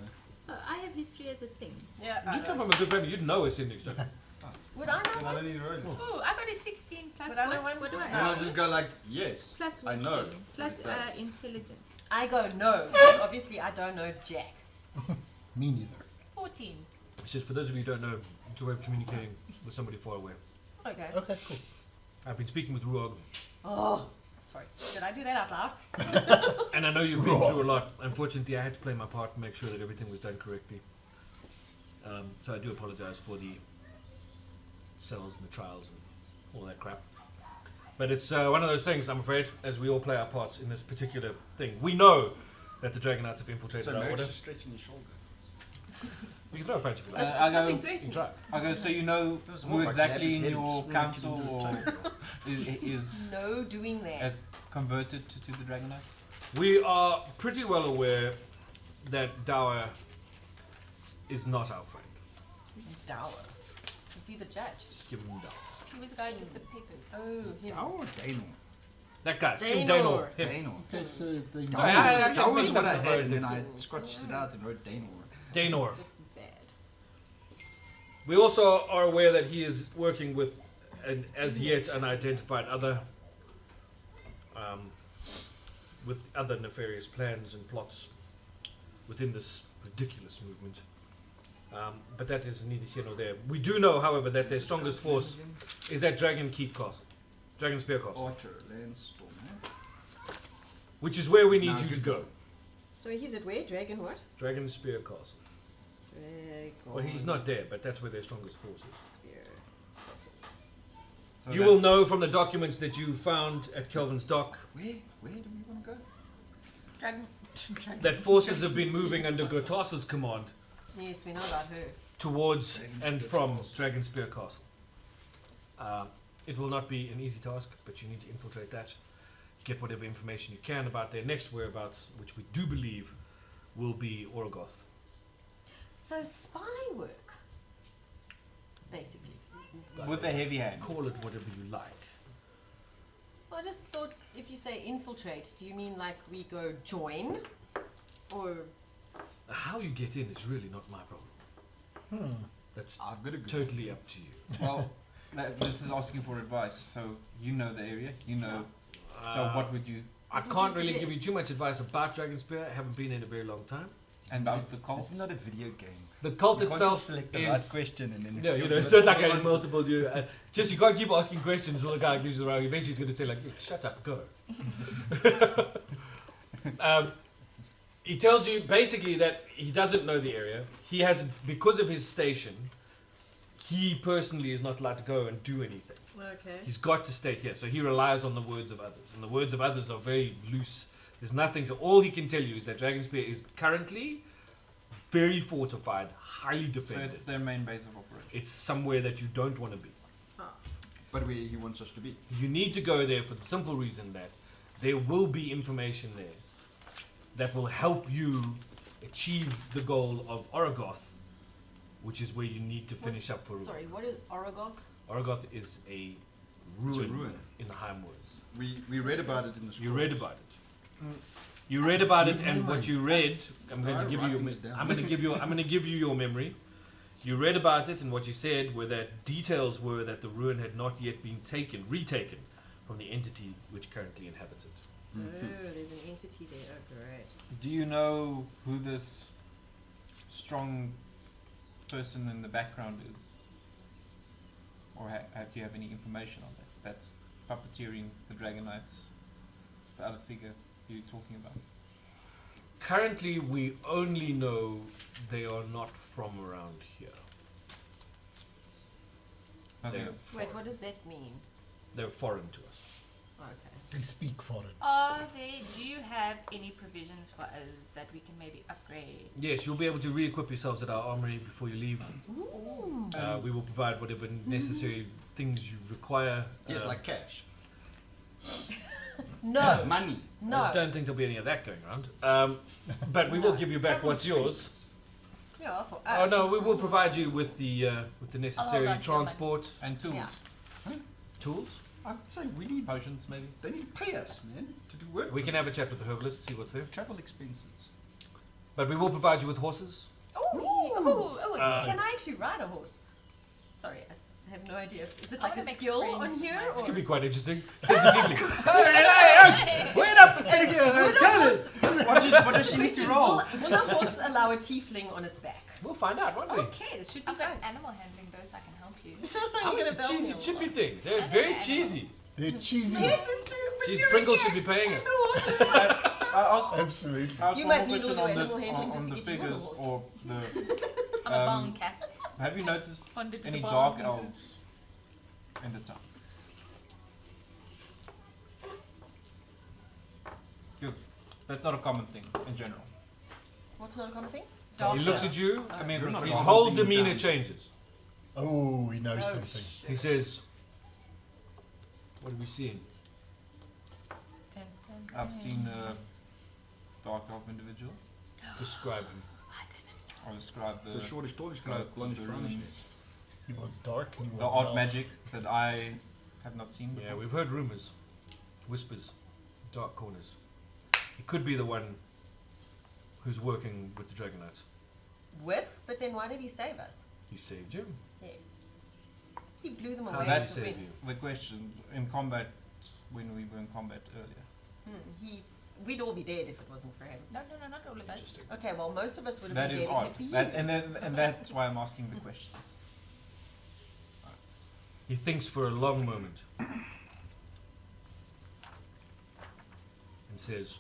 I have history as a thing. Yeah. You come from a good family. You'd know a sending stone. Would I know Then I one? don't need to roll it. Ooh, I got a 16 plus But I know what? one. What do I Then I'll have? just go like, yes. Plus I know. wisdom. Plus It does. intelligence. I go no. Because obviously I don't know Jack. Me neither. 14. He says, "For those of you who don't know, it's a way of communicating with somebody far away. Okay. Okay, cool. I've been speaking with Ruog. Oh, Sorry, did I do that out loud? And I know you've been through a lot. Unfortunately, I had to play my part and make sure that everything was done correctly. So I do apologize for the cells and the trials and all that crap. But it's one of those things, I'm afraid, as we all play our parts in this particular thing. We know that the Dragonites have infiltrated So our Merrick's order. just stretching his shoulder. You can throw a punch if you like. I go. You can try. So you know It was more who like exactly Gabby's in head your slamming council into the or table. is No doing that. as converted to the Dragonites? We are pretty well aware that Dower is not our friend. It's Dower. Is he the judge? Just give him Dower. He was the guy who took the papers. Oh, him. Dower or Danor? That guy, give him Danor. Danor. Him. Danor. Okay, so the yeah, Dower was yeah, what I yeah. had, and then I scratched it out and wrote Danor. Danor. It's just bad. We also are aware that he is working with an as yet unidentified other, with other nefarious plans and plots within this ridiculous movement. But that is neither here nor there. We do know, however, that their strongest force is at Dragon Keep Castle, Dragon Spear Castle, Archer, Landstorm. which is where we need Nah, you to good go. call. So he's at where? Dragon what? Dragon Spear Castle. Dragon. Well, he's not there, but that's where their strongest force is. Spear. So You will know from the documents that you found at Kelvin's Dock Where do we want to go? Dragon. that forces have been moving under Gotas's command Yes, we know about her. towards Dragon and Spear from Castle. Dragon Spear Castle. It will not be an easy task, but you need to infiltrate that. Get whatever information you can about their next whereabouts, which we do believe will be Orogoth. So spy work, basically. with a heavy hand. Call it whatever you like. Well, I just thought if you say infiltrate, do you mean like we go join, or How you get in is really not my problem. That's I've got a good totally up to you. Well, this is asking for advice. So you know the area. You know. So Uh, what would you? I What would can't you really give suggest? you too much advice about Dragonspear. I haven't been in a very long time. And But with the cult. It's not a video game. The cult You can't itself just select the right is question and then no, you'll you know, give it's us not like all I answers. multiple. Just you can't keep asking questions until the guy gives you the right. Eventually, he's going to say like, "Shut up, go." He tells you basically that he doesn't know the area. He has, because of his station, he personally is not allowed to go and do anything. okay? He's got to stay here, so he relies on the words of others, and the words of others are very loose. There's nothing to. All he can tell you is that Dragonspear is currently very fortified, highly So defended. it's their main base of operation. It's somewhere that you don't want to be. But where he wants us to be. You need to go there for the simple reason that there will be information there that will help you achieve the goal of Orogoth, which is where you need to finish up for Ruin. Sorry, what is Orogoth? Orogoth is a It's a ruin, ruin. in the Heimwoods. We read about it in the scrolls. You read about it. You read about it, and what you read, I'm going I to give write you. things down. I'm going to give you. I'm going to give you your memory. You read about it, and what you said were that details were that the ruin had not yet been retaken from the entity which currently inhabits it. Oh, there's an entity there. Oh, great. Do you know who this strong person in the background is? Or do you have any information on that? That's puppeteering the Dragonites, the other figure you're talking about. Currently, we only know they are not from around here. Nothing They're else. Wait, foreign. what does that mean? They're foreign to us. Okay. They speak foreign. Do you have any provisions for us that we can maybe upgrade? Yes, you'll be able to re-equip yourselves at our armory before you leave. Ooh. We will provide whatever necessary things you require. Yes, like cash. No. Money. No. I don't think there'll be any of that going around. But we will No. give you back what's yours. Yeah, for Oh us. no, we will provide you with the necessary on to your money. transport And tools. Yeah. tools. I'd say we need. Potions, maybe? They need to pay us, man, to do work. We for can them. have a chat with the herbalist, see what's there. Travel expenses. But we will provide you with horses. Can I actually ride a horse? Sorry, I have no idea. Is it I like wanna a make skill friends on with here? my- Or It could be is- quite interesting. Here's the tiefling. Wait up! Would a horse, What does she need to roll? will a horse allow a tiefling on its back? We'll find out, won't we? Okay, this should be I've fun. got animal handling, those I can help you. How You're many gonna tell cheesy me chippy what. thing? They're very cheesy. They're cheesy. Yes, it's true. Geez, Pringles should be paying it. I asked Absolutely. You one might more need question all on the the, animal handling on just to the get you on a figures horse. or the. I'm a barn cat. Have you noticed Funded any the dark barn elves in the town? Because that's not a common thing in general. What's not a common thing? Dark He looks elves. at you. I mean, You're not with a His common whole thing in demeanor town. changes. Oh, he knows Oh, something. shit. He says, "What have we seen?" Dun, dun, I've dun. seen a dark elf individual. Describe him. I'll describe It's the a shortish, tallish guy, cloak, blondish, the brownish. runes, He was dark and he the was odd elf. magic that I have not seen before. Yeah, we've heard rumors, whispers, dark corners. He could be the one who's working with the Dragonites. With? But then why did he save us? He saved you. Yes. He blew them How away. did he that's with the save wind. you? The question in combat, when we were in combat earlier. We'd all be dead if it wasn't for him. No, not all of us. Interesting. Okay, well, most of us would have That been is dead odd. except for you. That, and that's why I'm asking the questions. He thinks for a long moment and says,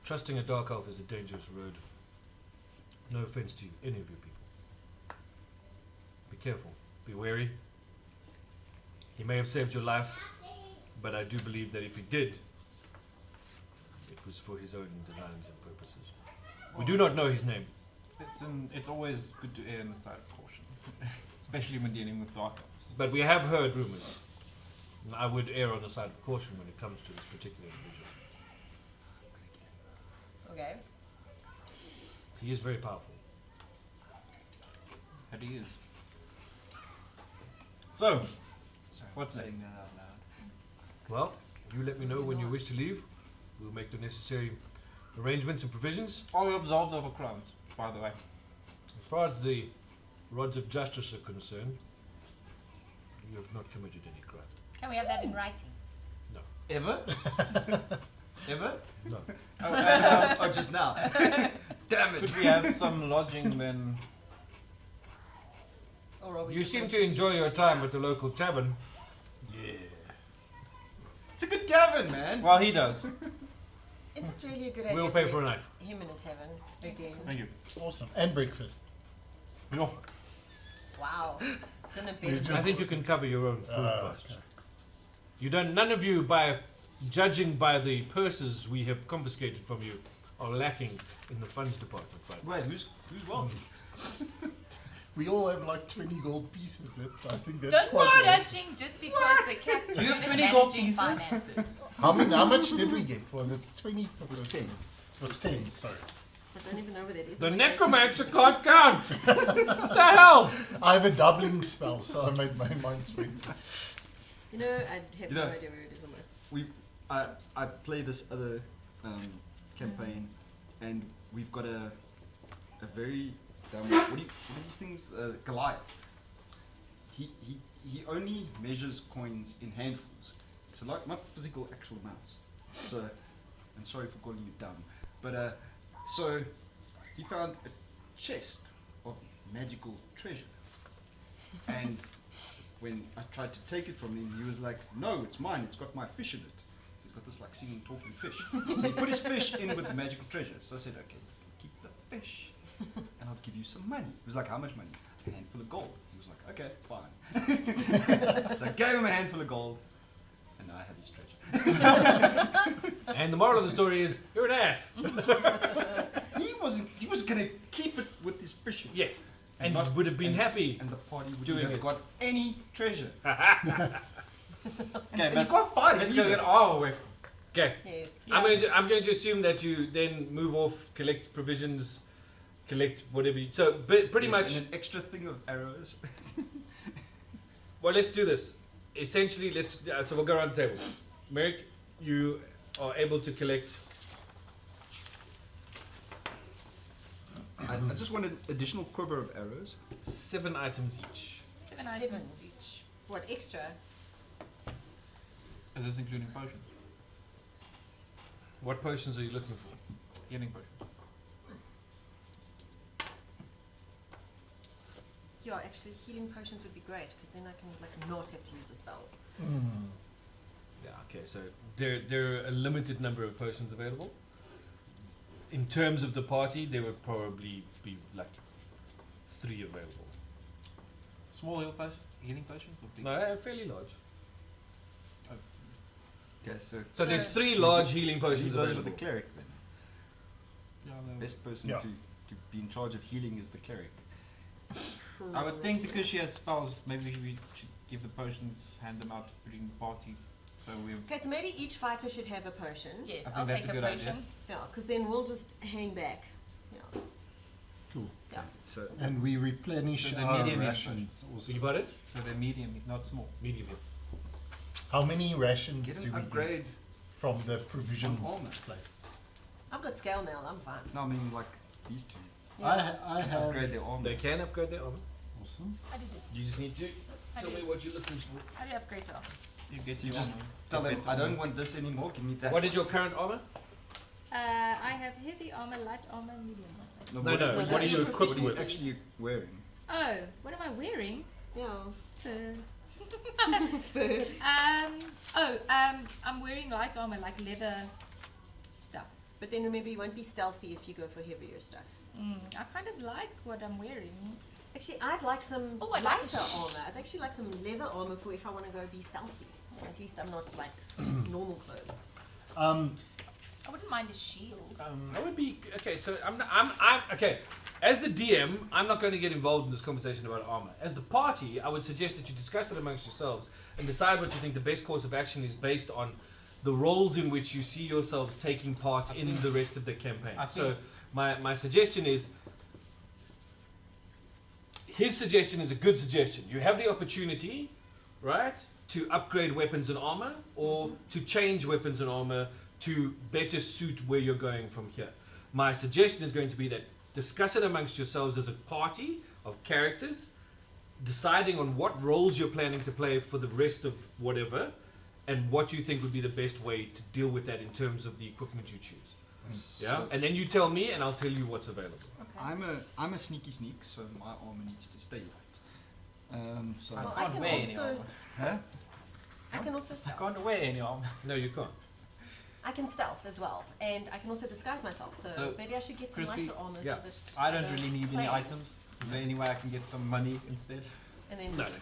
"Trusting a dark elf is a dangerous road. No offense to you, any of you people. Be careful. Be wary. He may have saved your life, but I do believe that if he did, it was for his own designs and purposes. We do not know his name. It's always good to err on the side of caution, especially when dealing with dark elves. But we have heard rumors. And I would err on the side of caution when it comes to this particular individual. Okay. He is very powerful. That he is. So, Sorry, What's saying next? that out loud. Well, you let me know when you wish to leave. We'll make the necessary arrangements and provisions. are we absolved of a crime, by the way? As far as the rods of justice are concerned, you have not committed any crime. Can we have that in writing? Ever? Ever? No. Oh, just now. Damn it. Could we have some lodging then? Or are we You seem supposed to enjoy your time at the local tavern. Yeah. It's a good tavern, man. Well, he does. Is it really a good idea We'll to pay let for a night. him in a tavern again? Thank you. Awesome. And breakfast. No. Wow. Dinner We bed. just- I think you can cover your own food costs. okay. You don't. None of you, by judging by the purses we have confiscated from you, are lacking in the funds department. Right? Wait, who's wealthy? We all have like 20 gold pieces. I think that's Don't quite be well. judging just because the cat's You good have at 20 gold managing pieces? finances. How much did we get? Was it 20? It was 10. It was 10, sorry. I don't even know where that is. The on my necromancer can't count. What the hell? I have a doubling spell, so I made my mind 20. You know, I have You no know- idea where it is on my. I play this other campaign, and we've got a very what are these things? Goliath. He only measures coins in handfuls, so like not physical actual amounts. So, and sorry for calling you dumb, but so he found a chest of magical treasure, and when I tried to take it from him, he was like, "No, it's mine. It's got my fish in it." So he's got this like singing, talking fish. So he put his fish in with the magical treasure. So I said, "Okay, you can keep the fish, and I'll give you some money." He was like, "How much money?" "A handful of gold." He was like, "Okay, fine." So I gave him a handful of gold, and now I have his treasure. And the moral of the story is, you're an ass. He was gonna keep it with his fishing. Yes. And Not- you would have been happy. And the party would Doing have it. got any treasure. Okay, And you but can't fight it let's go either. get our weapons. Okay. Yes. I'm going to assume that you then move off, collect provisions, collect whatever. So pretty Yes, much. and an extra thing of arrows. Well, let's do this. Essentially, so we'll go around the table. Merrick, you are able to collect. I just want an additional quiver of arrows. 7 items each. 7 Seven. items each. What extra? Is this including potion? What potions are you looking for? Healing potion. yeah, actually healing potions would be great because then I can like not have to use a spell. Yeah, okay, so there are a limited number of potions available. In terms of the party, there would probably be like 3 available. Small healing potions or big? No, fairly large. Okay, so So there's So- 3 large healing leave potions those available. with the cleric then. Yeah, no. Best person Yeah. to be in charge of healing is the cleric. I would think because she has spells, maybe we should give the potions, hand them out during the party. So we Okay, so maybe each fighter should have a potion. Yes, I think I'll that's take a a good idea. potion. Yeah, because then we'll just hang back. Yeah. Cool. Yeah. So And we replenish So the our medium rations also. You got it? So they're medium, not small. Medium. How many rations get do an we upgrade get from the provision on armor. place? I've got scale mail, I'm fine. No, I mean like these two. I have. Upgrade their armor. They can upgrade their armor. Awesome. I did it. You just need to I tell do. me what you're looking for. How do you upgrade the armor? You get You your just armor. Tell them Better I don't armor. want this anymore. Give me that. What is your current armor? I have heavy armor, light armor, medium armor. No, what what are you actually- equipped what are you with? actually wearing? Oh, what am I wearing? Yeah. Fur. Fur. I'm wearing light armor, like leather stuff. But then remember, you won't be stealthy if you go for heavier stuff. I kind of like what I'm wearing. Actually, I'd like some Oh, I'd like lighter a armor. I'd actually like some leather armor for if I want to go be stealthy. At least I'm not like just normal clothes. I wouldn't mind a shield. That would be okay. So I'm okay. As the DM, I'm not going to get involved in this conversation about armor. As the party, I would suggest that you discuss it amongst yourselves and decide what you think the best course of action is based on the roles in which you see yourselves taking part in the rest of the campaign. I So think- my suggestion is. His suggestion is a good suggestion. You have the opportunity, right, to upgrade weapons and armor, or to change weapons and armor to better suit where you're going from here. My suggestion is going to be that discuss it amongst yourselves as a party of characters, deciding on what roles you're planning to play for the rest of whatever, and what you think would be the best way to deal with that in terms of the equipment you choose. Yeah, and then you tell me, and I'll tell you what's available. Okay. I'm a sneaky sneak, so my armor needs to stay light. So Well, can't wear any armor. huh? I can also I stealth. can't wear any armor. No, you can't. I can stealth as well, and I can also disguise myself. So, So, maybe I should get some Crispy, lighter armor yeah. so that I don't really need any play. items. Is there any way I can get some money instead? And then No, just,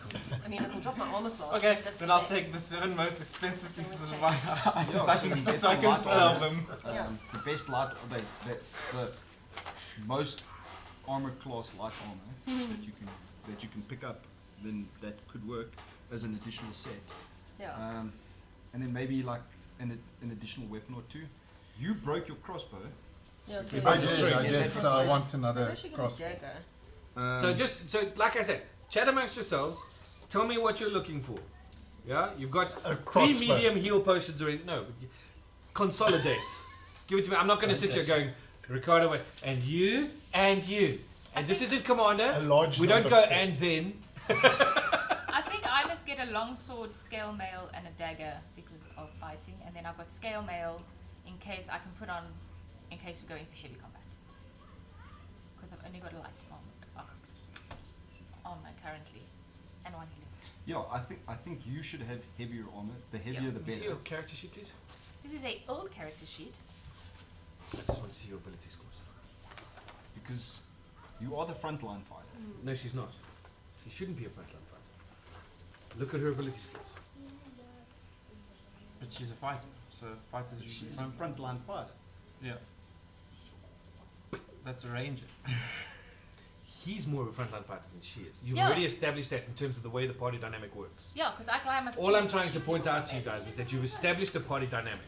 I mean, I can drop my armor class. Okay, and just then I'll protect. take the 7 most expensive Then we pieces of check. my items Yeah, I so we can, get so I some can light sell armor. them. Yeah. The best light, the most armor class light armor that you can pick up, then that could work as an additional set. Yeah. And then maybe like an additional weapon or two. You broke your crossbow. Yeah, so I Yeah, did, that's so I nice. want I'm another actually gonna crossbow. dagger. So like I said, chat amongst yourselves. Tell me what you're looking for. Yeah, you've got A 3 crossbow. medium heal potions already. No, consolidate. Give it to me. I'm not going to sit here going, Ricardo, wait, and you, and you. And this isn't Commander. A large We don't number go four. and then. I think I must get a longsword, scale mail, and a dagger because of fighting, and then I've got scale mail in case I can put on, in case we go into heavy combat. Because I've only got a light armor currently, and 1 healing. Yeah, I think you should have heavier armor. The heavier Yeah. the Let me see better. your character sheet, please. This is a old character sheet. I just want to see your ability scores. Because you are the frontline fighter. No, she's not. She shouldn't be a frontline fighter. Look at her ability scores. But she's a fighter, so fighters usually She's a frontline fighter. Yeah. That's a ranger. He's more of a frontline fighter than she is. You've Yeah. already established that in terms of the way the party dynamic works. Yeah, because I climb up. All I'm trees, trying to shoot point people out to you from guys is that you've established a party dynamic.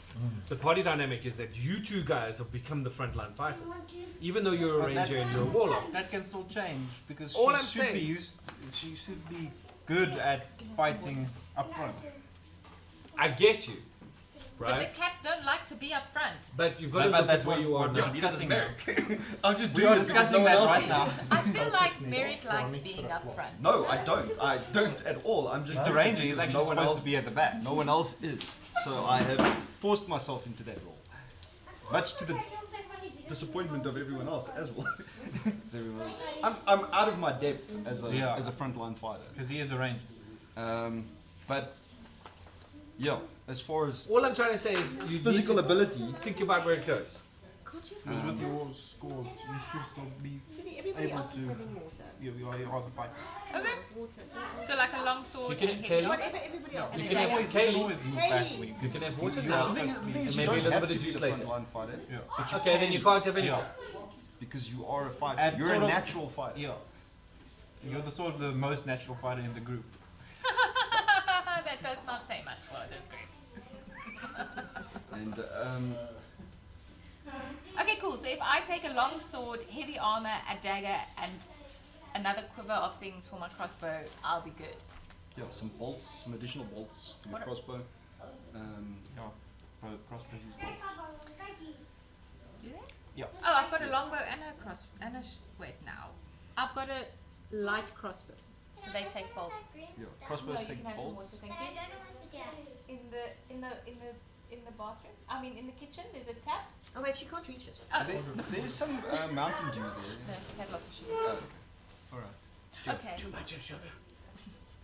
The party dynamic is that you two guys have become the frontline fighters. Even though you're a But that- ranger and you're a warlock. That can still change because All she I'm should saying- be used. She should be good at fighting up front. I get you, But right? the cat don't like to be up front. But you've got to But look at that's where what you are we're now. discussing now. I'm just We doing are this because no discussing one that else right is. now. I feel Focus like need Merrick off likes running being for up that front. No, I don't. I don't at all. I'm just He's a ranger. He's because actually no one supposed else. to be at the back. No one else is. So I have forced myself into that role. Much to the disappointment of everyone else as well. So I'm out of my depth as a frontline fighter. Because he is a ranger. But yeah, as far as All I'm trying to say is you physical need ability, to think about where it goes. Can't you Because with your scores, you should still be. Sweetie, everybody able else is to- having water. You are the fighter. Okay. Water. So like a long sword You can and Kaylee? heavy. Whatever everybody else You has. can have always, Kaylee. you can always move back when you You can have water you now. the thing is And you maybe a don't little have bit to of be juice the later. frontline fighter. Yeah. But you Okay, then can you can't have anything. Yeah. because you are a fighter. And You're a sort of- natural fighter. Yeah. You're the sort of the most natural fighter in the group. That does not say much for this group. And Okay, cool. So if I take a long sword, heavy armor, a dagger, and another quiver of things for my crossbow, I'll be good. yeah, some bolts, some additional bolts in your What- crossbow. Yeah. Crossbow use bolts. Do they? Yeah. Oh, I've got a longbow and a cross and a wait now. I've got a light crossbow. So they take bolts. Yeah, crossbows No, you take can have some bolts. water, thank I you. don't know what to get. In the bathroom. I mean, in the kitchen. There's a tap. Oh wait, she can't reach it. Oh, There's some Mountain Dew there. no, she's had lots of sugar. Oh, okay. Alright. Okay. Too much of sugar.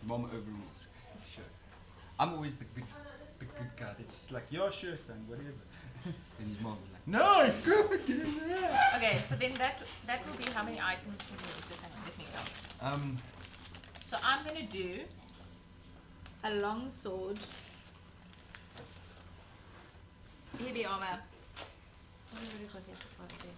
Mom overrules. Sure. I'm always the good guy that's just like, yeah, sure, son, whatever. And his mom is like, no, good, get in there. Okay, so then that will be how many items for me. Just hang on, let me count. So I'm gonna do a long sword, heavy armor. What have we got here so far today?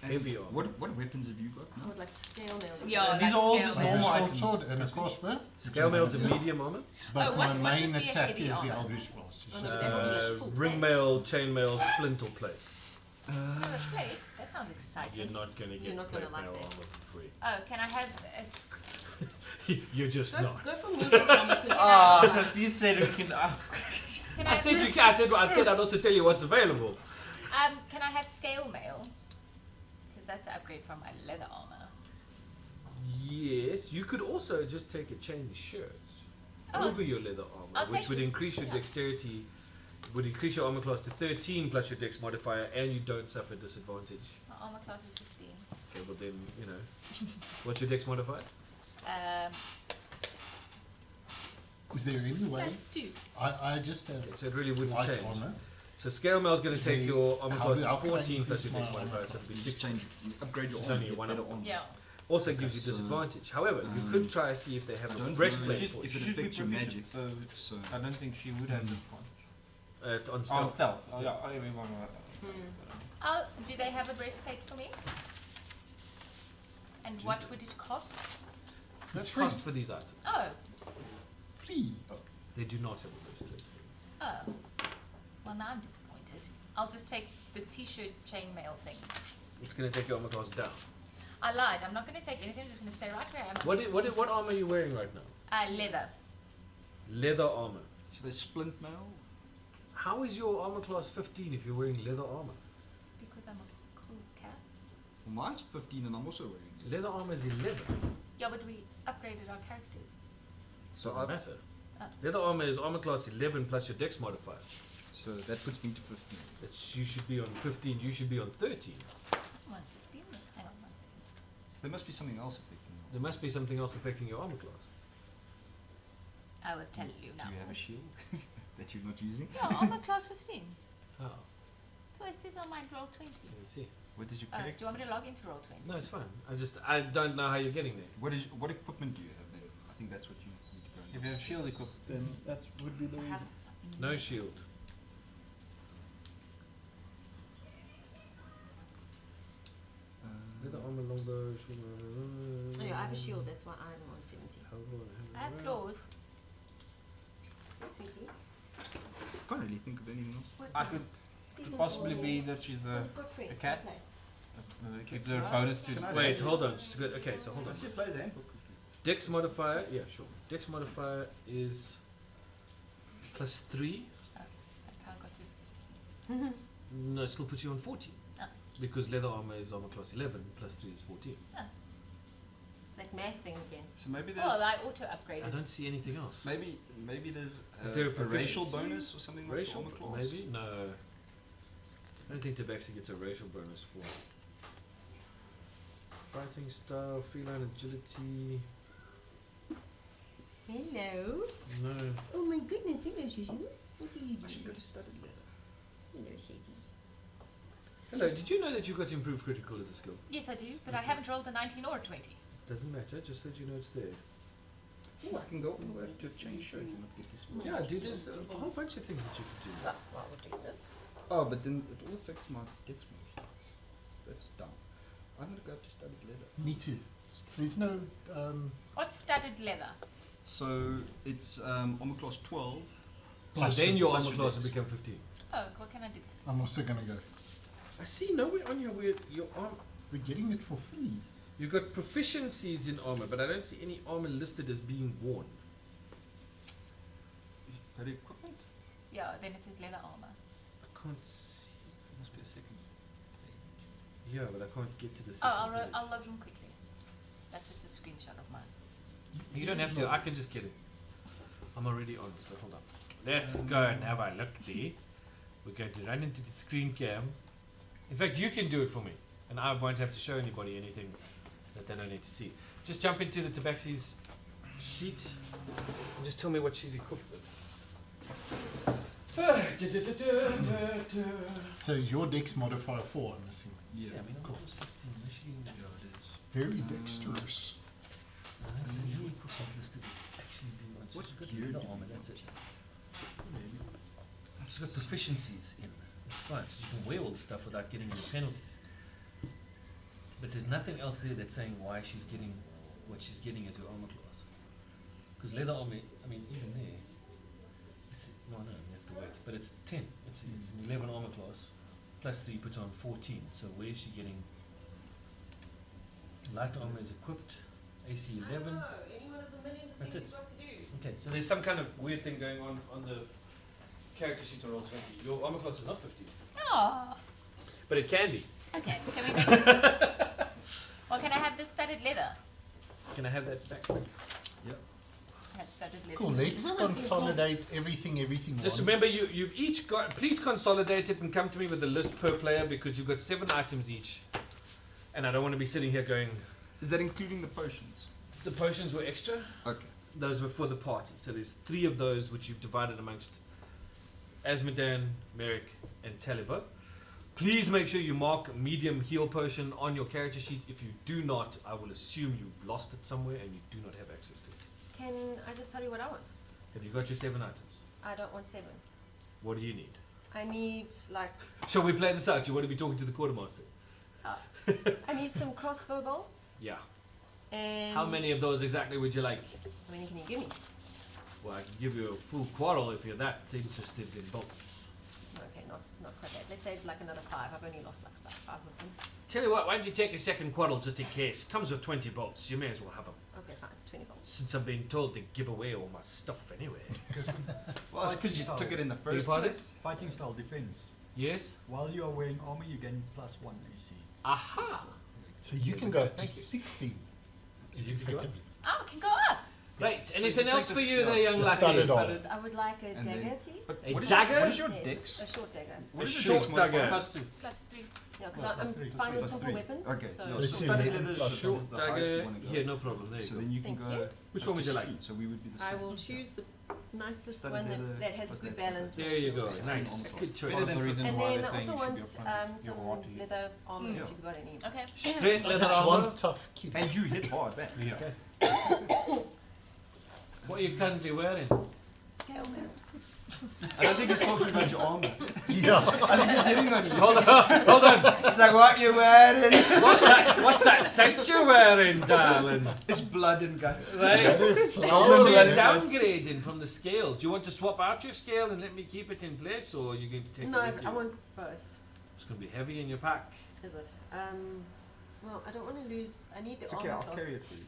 And Heavy armor. What weapons have you got? So what, like scale mail? Yeah, These like are all scale just mail. I have normal a short items. sword and a crossbow. Scale mail's a medium armor. But Oh, my what main would be a attack heavy is the armor? Eldritch Blast. It's Oh, just no, that would be a- full Ring plate. mail, chain mail, splinter plate. Oh, a plate. That sounds exciting. You're not going to You're get not gonna plate like mail that. armor for free. Oh, can I have a You're just Go, not. go for medium armor. 'Cause Ah, you said we can. can I said you can. I said I'd also tell you what's available. Can I have scale mail? Because that's an upgrade from my leather armor. Yes, you could also just take a chain shirt Oh, over your leather I'll armor, which take would it. increase your Yeah. dexterity, would increase your armor class to 13 plus your dex modifier, and you don't suffer disadvantage. My armor class is 15. Okay, well then, you know, what's your dex modifier? Is there any way? Plus 2. I just have Okay, so it really wouldn't light change. armor. So scale mail is going to take The- your armor how class do- to how can I 14 plus your increase dex my modifier, armor so it'll be class? You just 16. change, you upgrade your It's armor, only you get one better up. armor. Yeah. Also gives you So, disadvantage. However, you could try to see if they have I a don't know breastplate if for it you. should be affects your magic. proficient, So So I don't think she would have disadvantage. On On stealth. stealth. Oh, yeah, everyone will have that. Do they have a breastplate for me? And what would it cost? That's free. cost for these items. Oh, Free. They do not have a breastplate. oh. Well, now I'm disappointed. I'll just take the t-shirt chainmail thing. It's going to take your armor class down. I lied. I'm not going to take anything. I'm just going to stay right where I am. What armor are you wearing right now? Leather. Leather armor. so there's splint mail. How is your armor class 15 if you're wearing leather armor? Because I'm a cool cat. Well, mine's 15 and I'm also wearing it. Leather armor is 11. Yeah, but we upgraded our characters. So Doesn't I, matter. Oh. Leather armor is armor class 11 plus your dex modifier. so that puts me to 15. You should be on 15. You should be on 13. 115. Hang on 1 second. So there must be something else affecting There must be something else affecting your armor class. I will tell you now. Do you have a shield that you're not using? Yeah, armor class 15. Oh, So it says on mine roll 20. let me see. What is your Do character? you want me to log into roll 20? No, it's fine. I don't know how you're getting there. What equipment do you have then? I think that's what you need to go If you have shield equipped, then that would be the I have reason. No shield. Leather armor, longbow, short Oh, yeah, I have a shield. That's why I'm on 70. I have claws. Sweetie. Can't really think of anything else. What I could possibly be that she's a cat. Gives her a bonus to. Can I Wait, see- hold on. Just good. Okay, so hold on. Let's see a player's handbook. Dex modifier, yeah, sure. Dex modifier is +3. That's how I got to. No, it still puts you on 14. Oh. Because leather armor is armor class 11, +3 is 14. It's like math thing again. So maybe there's Well, I auto I upgraded. don't see anything else. maybe there's Is there a a racial proficiency? bonus or something like Racial, armor class. maybe? No. I don't think Tabaxi gets a racial bonus for Fighting style, feline agility. Hello. No. Oh my goodness, hello, Shushu. What are you I should doing? go to studded leather. Hello, Shady. Hello, did you know that you got improved critical as a skill? Yes, I do, but I haven't rolled a 19 or a 20. Doesn't matter, just that you know it's there. Oh, I can go all the way to change shirt and not get this. Yeah, dude, there's a whole bunch of things that you can do. Well, while we're doing this. Oh, but then it all affects my dex modifier. That's dumb. I'm gonna go to studded leather. Me too. There's no. What's studded leather? So it's armor class 12. So Plus then your- your plus armor your class will dex. become 15. Oh, what can I do? I'm also gonna go. I see nowhere on your arm. We're getting it for free. You've got proficiencies in armor, but I don't see any armor listed as being worn. Go to equipment. Yeah, then it says leather armor. I can't see. There must be a second page. Yeah, but I can't get to the Oh, second page. I'll log in quickly. That's just a screenshot of mine. You don't have to, I can just get it. I'm already on, so hold on. Let's go and have a look there. We're going to run into the screen cam. In fact, you can do it for me, and I won't have to show anybody anything that they don't need to see. Just jump into the Tabaxi's sheet and just tell me what she's equipped with. So is your dex modifier 4, I'm assuming? Yeah. I mean, Cool. cool. 15 initially. Yeah, it is. Very dexterous. So new equipment listed as actually being on. What She's got gear leather do you armor, need? that's it. She's got proficiencies in. It's fine, so she can wear all the stuff without getting any penalties. But there's nothing else there that's saying why she's getting what she's getting as her armor class. Because leather armor, I mean, even there, it's, no, that's the weight, but it's 10. It's an 11 armor class, plus 3 puts on 14. So where is she getting? Light armor is equipped, AC 11. I don't know. Any one of the millions of That's things it. you've got to do. Okay, so there's some kind of weird thing going on the character sheet or Roll20. Your armor class is not 15, Oh, but it can be. okay. Can we make it? Well, can I have the studded leather? Can I have that back? quick? I have studded leather. Cool, let's consolidate everything Just once. remember, you've each got. Please consolidate it and come to me with a list per player because you've got 7 items each, and I don't want to be sitting here going. Is that including the potions? The potions were extra. Okay. Those were for the party. So there's 3 of those which you've divided amongst Asmodan, Merrick, and Taliba. Please make sure you mark medium heal potion on your character sheet. If you do not, I will assume you've lost it somewhere and you do not have access to it. Can I just tell you what I want? Have you got your 7 items? I don't want 7. What do you need? I need like Shall we play this out? You want to be talking to the quartermaster? I need some crossbow bolts Yeah. and How many of those exactly would you like? How many can you give me? Well, I can give you a full quarrel if you're that interested in both. Okay, not quite that. Let's say like another 5. I've only lost like about 5 of them. Tell you what, why don't you take a second quarrel just in case? Comes with 20 bolts. You may as well have them. Okay, fine. 20 bolts. Since I'm being told to give away all my stuff anyway. Well, it's because you took it in the first pardon? place. Fighting style defense. Yes? While you are wearing armor, you gain +1 AC. Aha! So you can go up to 16. So you can go up. effectively. Oh, it can go up. Right, So anything you else take for this- you yeah, there, young the lassie? standard armor. Yes, I would like a And dagger, then- please. But A what is dagger? What is your Yes, dex? a short dagger. What A is short your dex modifier? dagger. Plus 2. +3. Yeah, because No, I'm plus 3, fine with Plus simple 3. weapons. Okay. So No, So so it's studded 11 leather plus is Short the highest you dagger. want to go. Yeah, no problem. There you So go. then you can Thank go. you. Which up one to would you like? 16, So we would be the I same. will choose the nicest Studded one leather that has a plus good that, plus balance. There you go. 16 Nice. on Good top. choice. Better than the reason And why then they're I saying also you should want be upfront. You're some hard to hit. leather armor Yeah. if you've got any. Okay. Straight leather That's armor. one tough kid. And you hit hard back. Yeah. What are you currently wearing? Scale mail. I don't think he's talking about your armor. Yeah. I think he's hitting on you. Hold on. He's like, what you wearing? What's that scent you're wearing, darling? It's blood and guts. Right? So Blood you're and guts. downgrading from the scale. Do you want to swap out your scale and let me keep it in place, or are you going to take No, it with you? I want both. It's going to be heavy in your pack. Is it? Well, I don't want to lose. I need the It's okay, armor I'll class. carry it for you.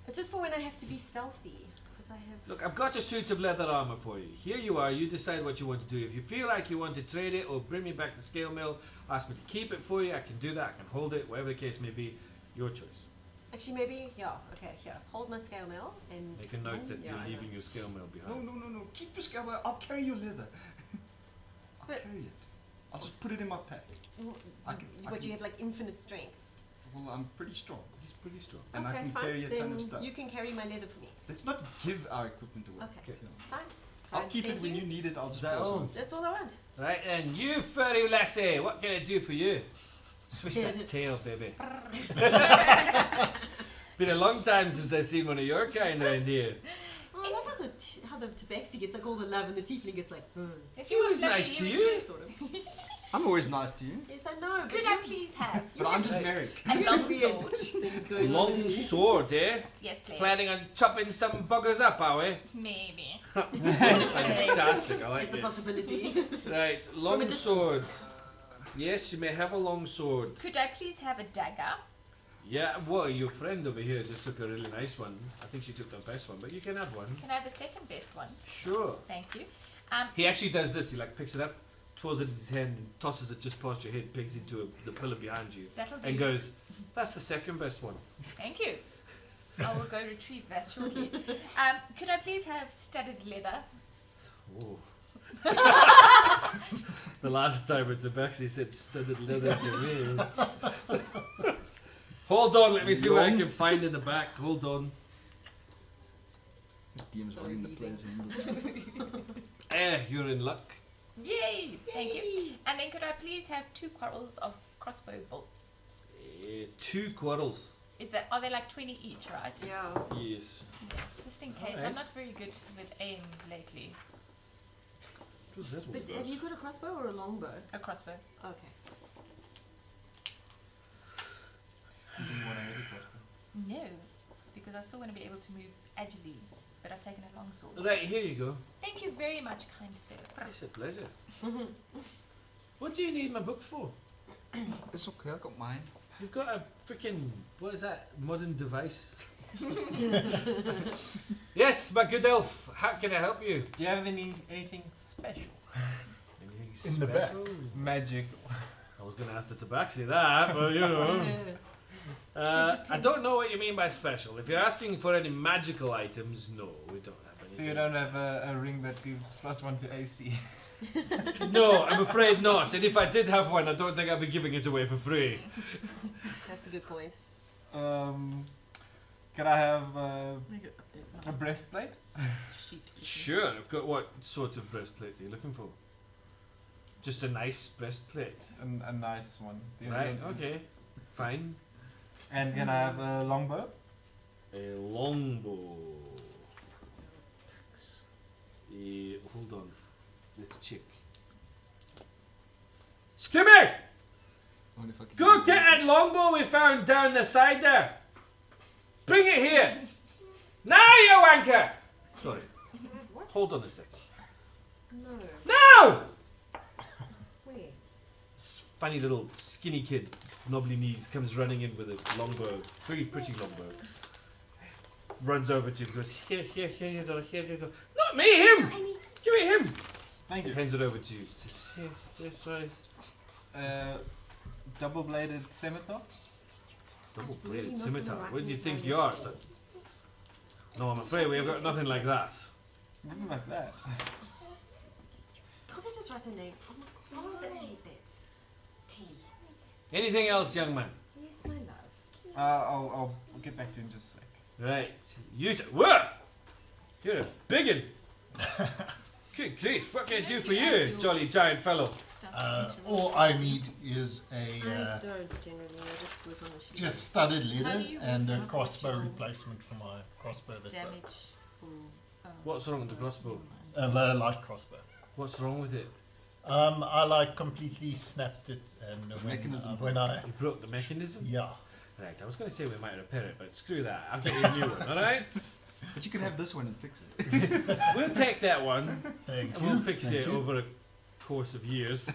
It's just for when I have to be stealthy. Because I have. Look, I've got a suit of leather armor for you. Here you are. You decide what you want to do. If you feel like you want to trade it or bring me back the scale mill, ask me to keep it for you. I can do that. I can hold it. Whatever the case may be, your choice. Actually, maybe. Yeah. Okay. Here. Hold my scale mail and. Make a note that Yeah, you're I know. leaving your scale mill behind. No. Keep your scalpel. I'll carry your leather. I'll But- carry it. I'll just put it in my pack. I can- But you have like infinite strength. Well, I'm pretty strong. He's pretty strong. And I Okay, can fine. carry a Then ton of stuff. you can carry my leather for me. Let's not give our equipment away. Okay. Yeah. Fine. I'll Fine, keep thank it when you need it. I'll Is just that pass all? on. That's all I want. Right, and you furry lassie, what can I do for you? Swish that tail, baby. Been a long time since I've seen one of your kind around here. Oh, I love how the tabaxi gets like all the love and the tiefling gets like, If He you were was fluffy, nice to would you. too. sort of. I'm always nice to you. Yes, I know. Could I please have But I'm just Right. married. a long Weird sword? things going on Long with you. sword, eh? Yes, please. Planning on chopping some buggers up, are we? Maybe. Fantastic, I like It's a it. possibility. Right, long distance. sword. Yes, you may have a long sword. Could I please have a dagger? Yeah, well, your friend over here just took a really nice one. I think she took the best one, but you can have one. Can I have the second best one? Sure. Thank you. He actually does this. He like picks it up, twirls it in his hand, and tosses it just past your head, pegs into the pillar behind you, That'll do. and goes, "That's the second best one." Thank you. I will go retrieve that shortly. Could I please have studded leather? Oh. The last time at Tabaxi said studded leather to me. Hold on, let me see what I can find in the back. Hold on. DM's So holding the leaving. player's hand. You're in luck. Yay! Thank you. And then could I please have 2 quarrels of crossbow bolts? 2 quarrels. Are they like 20 each, right? Yeah. Yes. Yes, just in case. Alright. I'm not very good with aim lately. What was that one? But have you got a crossbow or a longbow? A crossbow. Okay. Do you want to hit it? No, because I still want to be able to move agilely, but I've taken a long sword. Right, here you go. Thank you very much, kind sir. It's a pleasure. What do you need my book for? It's okay, I got mine. You've got a freaking, what is that, modern device? Yes, my good elf, how can I help you? Do you have anything special? Anything In the back. special? Magic. I was going to ask the tabaxi that, but you know. I don't know what you mean by special. If you're asking for any magical items, no, we don't have anything. So you don't have a ring that gives +1 to AC. No, I'm afraid not. And if I did have one, I don't think I'd be giving it away for free. That's a good point. Can I have a breastplate? Sure, I've got what sort of breastplate are you looking for? Just a nice breastplate. A nice one. The Right, other- okay. Fine. And can I have a longbow? A longbow. Hold on. Let's check. Skimmy! I wonder if I can Go do get that. that longbow we found down the side there. Bring it here. Now, you wanker! Sorry. Hold on a second. No. Now! Where? This funny little skinny kid, knobbly knees, comes running in with a longbow. Very pretty longbow. Runs over to you and goes, here you go, here you go. Not me, him! I mean, Give me him! Thank you. Hands it over to you. Says, here, sorry. Double-bladed scimitar? Double-bladed Really not scimitar. gonna Where do you write think it you down. are, son? No, I'm afraid we've got nothing like that. Nothing like that. Can't I just write a name? Oh my god, I hate that. Hey. Anything else, young man? Yes, my love. I'll get back to you in just a sec. Right. Use it. Whoa! You're a biggin. Good grief. What can I do for you, jolly giant fellow? All I need is I a don't generally. I just work on the sheet. just studded How leather do you and a work crossbow with your replacement for my crossbow. That Damage. What's wrong with the crossbow? a light crossbow. What's wrong with it? I like completely snapped it, and mechanism when I You broke the mechanism? yeah. Right, I was going to say we might repair it, but screw that. I'll get you a new one, alright? But you can have this one and fix it. We'll take that one Thank and you. we'll fix Thank it you. over a course of years.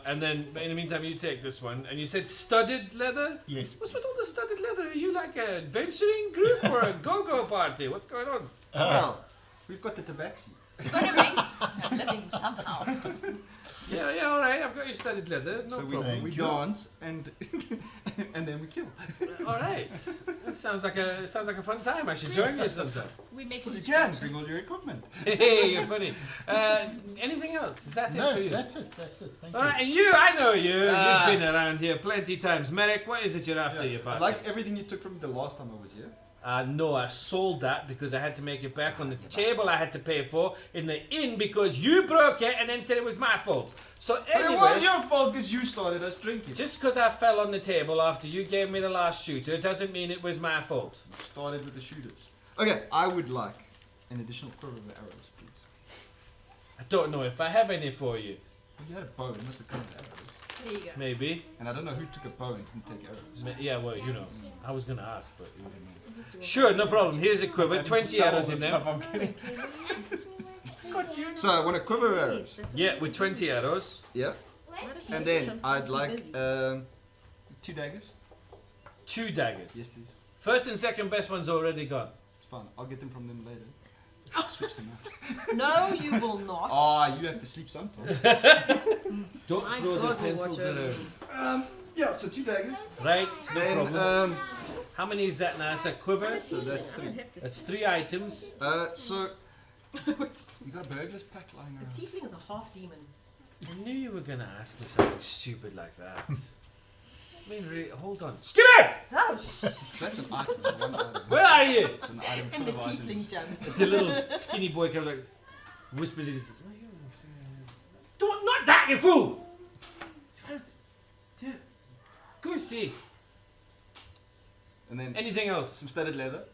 And then, but in the meantime, you take this one. And you said studded leather? Yes. What's with all the studded leather? Are you like a adventuring group or a go-go party? What's going on? Well, we've got the tabaxi. Gotta make a living somehow. Yeah, all right. I've got your studded leather. No so problem. we Thank you. dance and and then we kill. All right. That sounds like a fun time. I should join you sometime. We make Well, you can construction. bring all your equipment. Hey, you're funny. Anything else? Is that it No, for you? that's it. Thank All you. right, and you, I know you. Ah. You've been around here plenty times. Merrick, what is it you're after, you I bastard? like everything you took from me the last time I was here. No, I sold that because I had to make it back on the table I had to pay for in the inn because you broke it and then said it was my fault. So But anyway, it was your fault because you started us drinking. just because I fell on the table after you gave me the last shooter doesn't mean it was my fault. You started with the shooters. Okay, I would like an additional quiver of arrows, please. I don't know if I have any for you. Well, you had a bow, you must have come with arrows. There you go. Maybe. And I don't know who took a bow and didn't take arrows. Yeah, well, you know. I was going to ask, but... I don't know. Just do it. Sure, no problem. Here's a quiver. 20 Sell all arrows the in there. stuff I'm getting. So I want a quiver of arrows. Yeah, with 20 arrows. Yeah. And then I'd like 2 daggers. 2 daggers. Yes, please. First and second best one's already gone. It's fine. I'll get them from them later. Just switch them out. No, you will not. Ah, you have to sleep sometime. Don't My throw the God, we'll pencils watch it. around. Yeah, so 2 daggers. Right, no Then, problem. How many is that now? It's a quiver. so that's 3. That's 3 items. So you got a burglar's pack lying The around. tiefling is a half demon. I knew you were going to ask me something stupid like that. I mean, really, hold on. Skipper! Oh, So that's an item. One item. Where are you? It's an item and full the of tiefling items. jumps. The little skinny boy comes like, whispers in his ear. Don't, not that, you fool! Yeah. Go see. And then Anything else? some studded leather.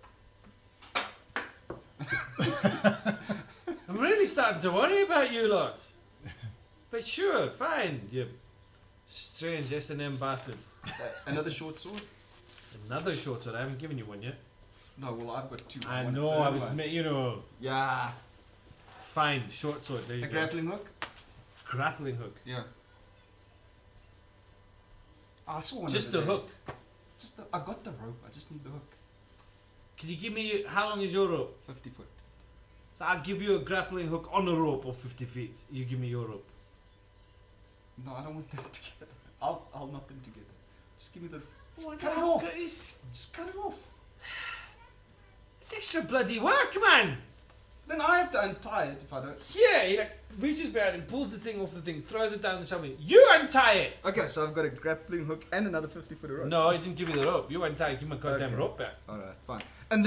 I'm really starting to worry about you lot. But sure, fine, you strange S&M bastards. Another short sword. Another short sword. I haven't given you one yet. No, well I've got 2. I want a know. third I was, one. you know, Yeah. fine. Short sword. There you A go. grappling hook. Grappling hook. Yeah. I saw one. Just the the hook. I got the rope. I just need the hook. Can you give me? How long is your rope? 50 foot. So I'll give you a grappling hook on a rope of 50 feet. You give me your rope. No, I don't want them together. I'll knot them together. Just give me the. Just What cut it the- off. It's, Just cut it off. it's extra bloody work, man. Then I have to untie it if I don't. Yeah, he like reaches behind and pulls the thing off the thing, throws it down the shovel. You untie it. Okay, so I've got a grappling hook and another 50 foot rope. No, he didn't give you the rope. You untie it. Give my goddamn Okay. rope back. All right, fine. And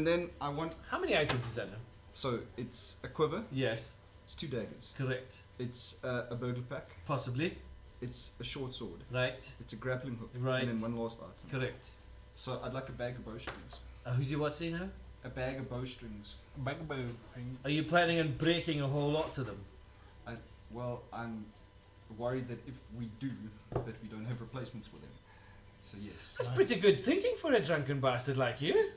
then I want. How many items is that now? So it's a quiver. Yes, It's 2 daggers. correct. It's a burglar pack. Possibly. It's a short sword. Right. It's a grappling hook. Right. And then one last item. Correct. So I'd like a bag of bowstrings. Who's your what's he now? A bag of bowstrings. Bugbears. Are you planning on breaking a whole lot to them? Well, I'm worried that if we do, that we don't have replacements for them. So yes. That's pretty good thinking for a drunken bastard like you.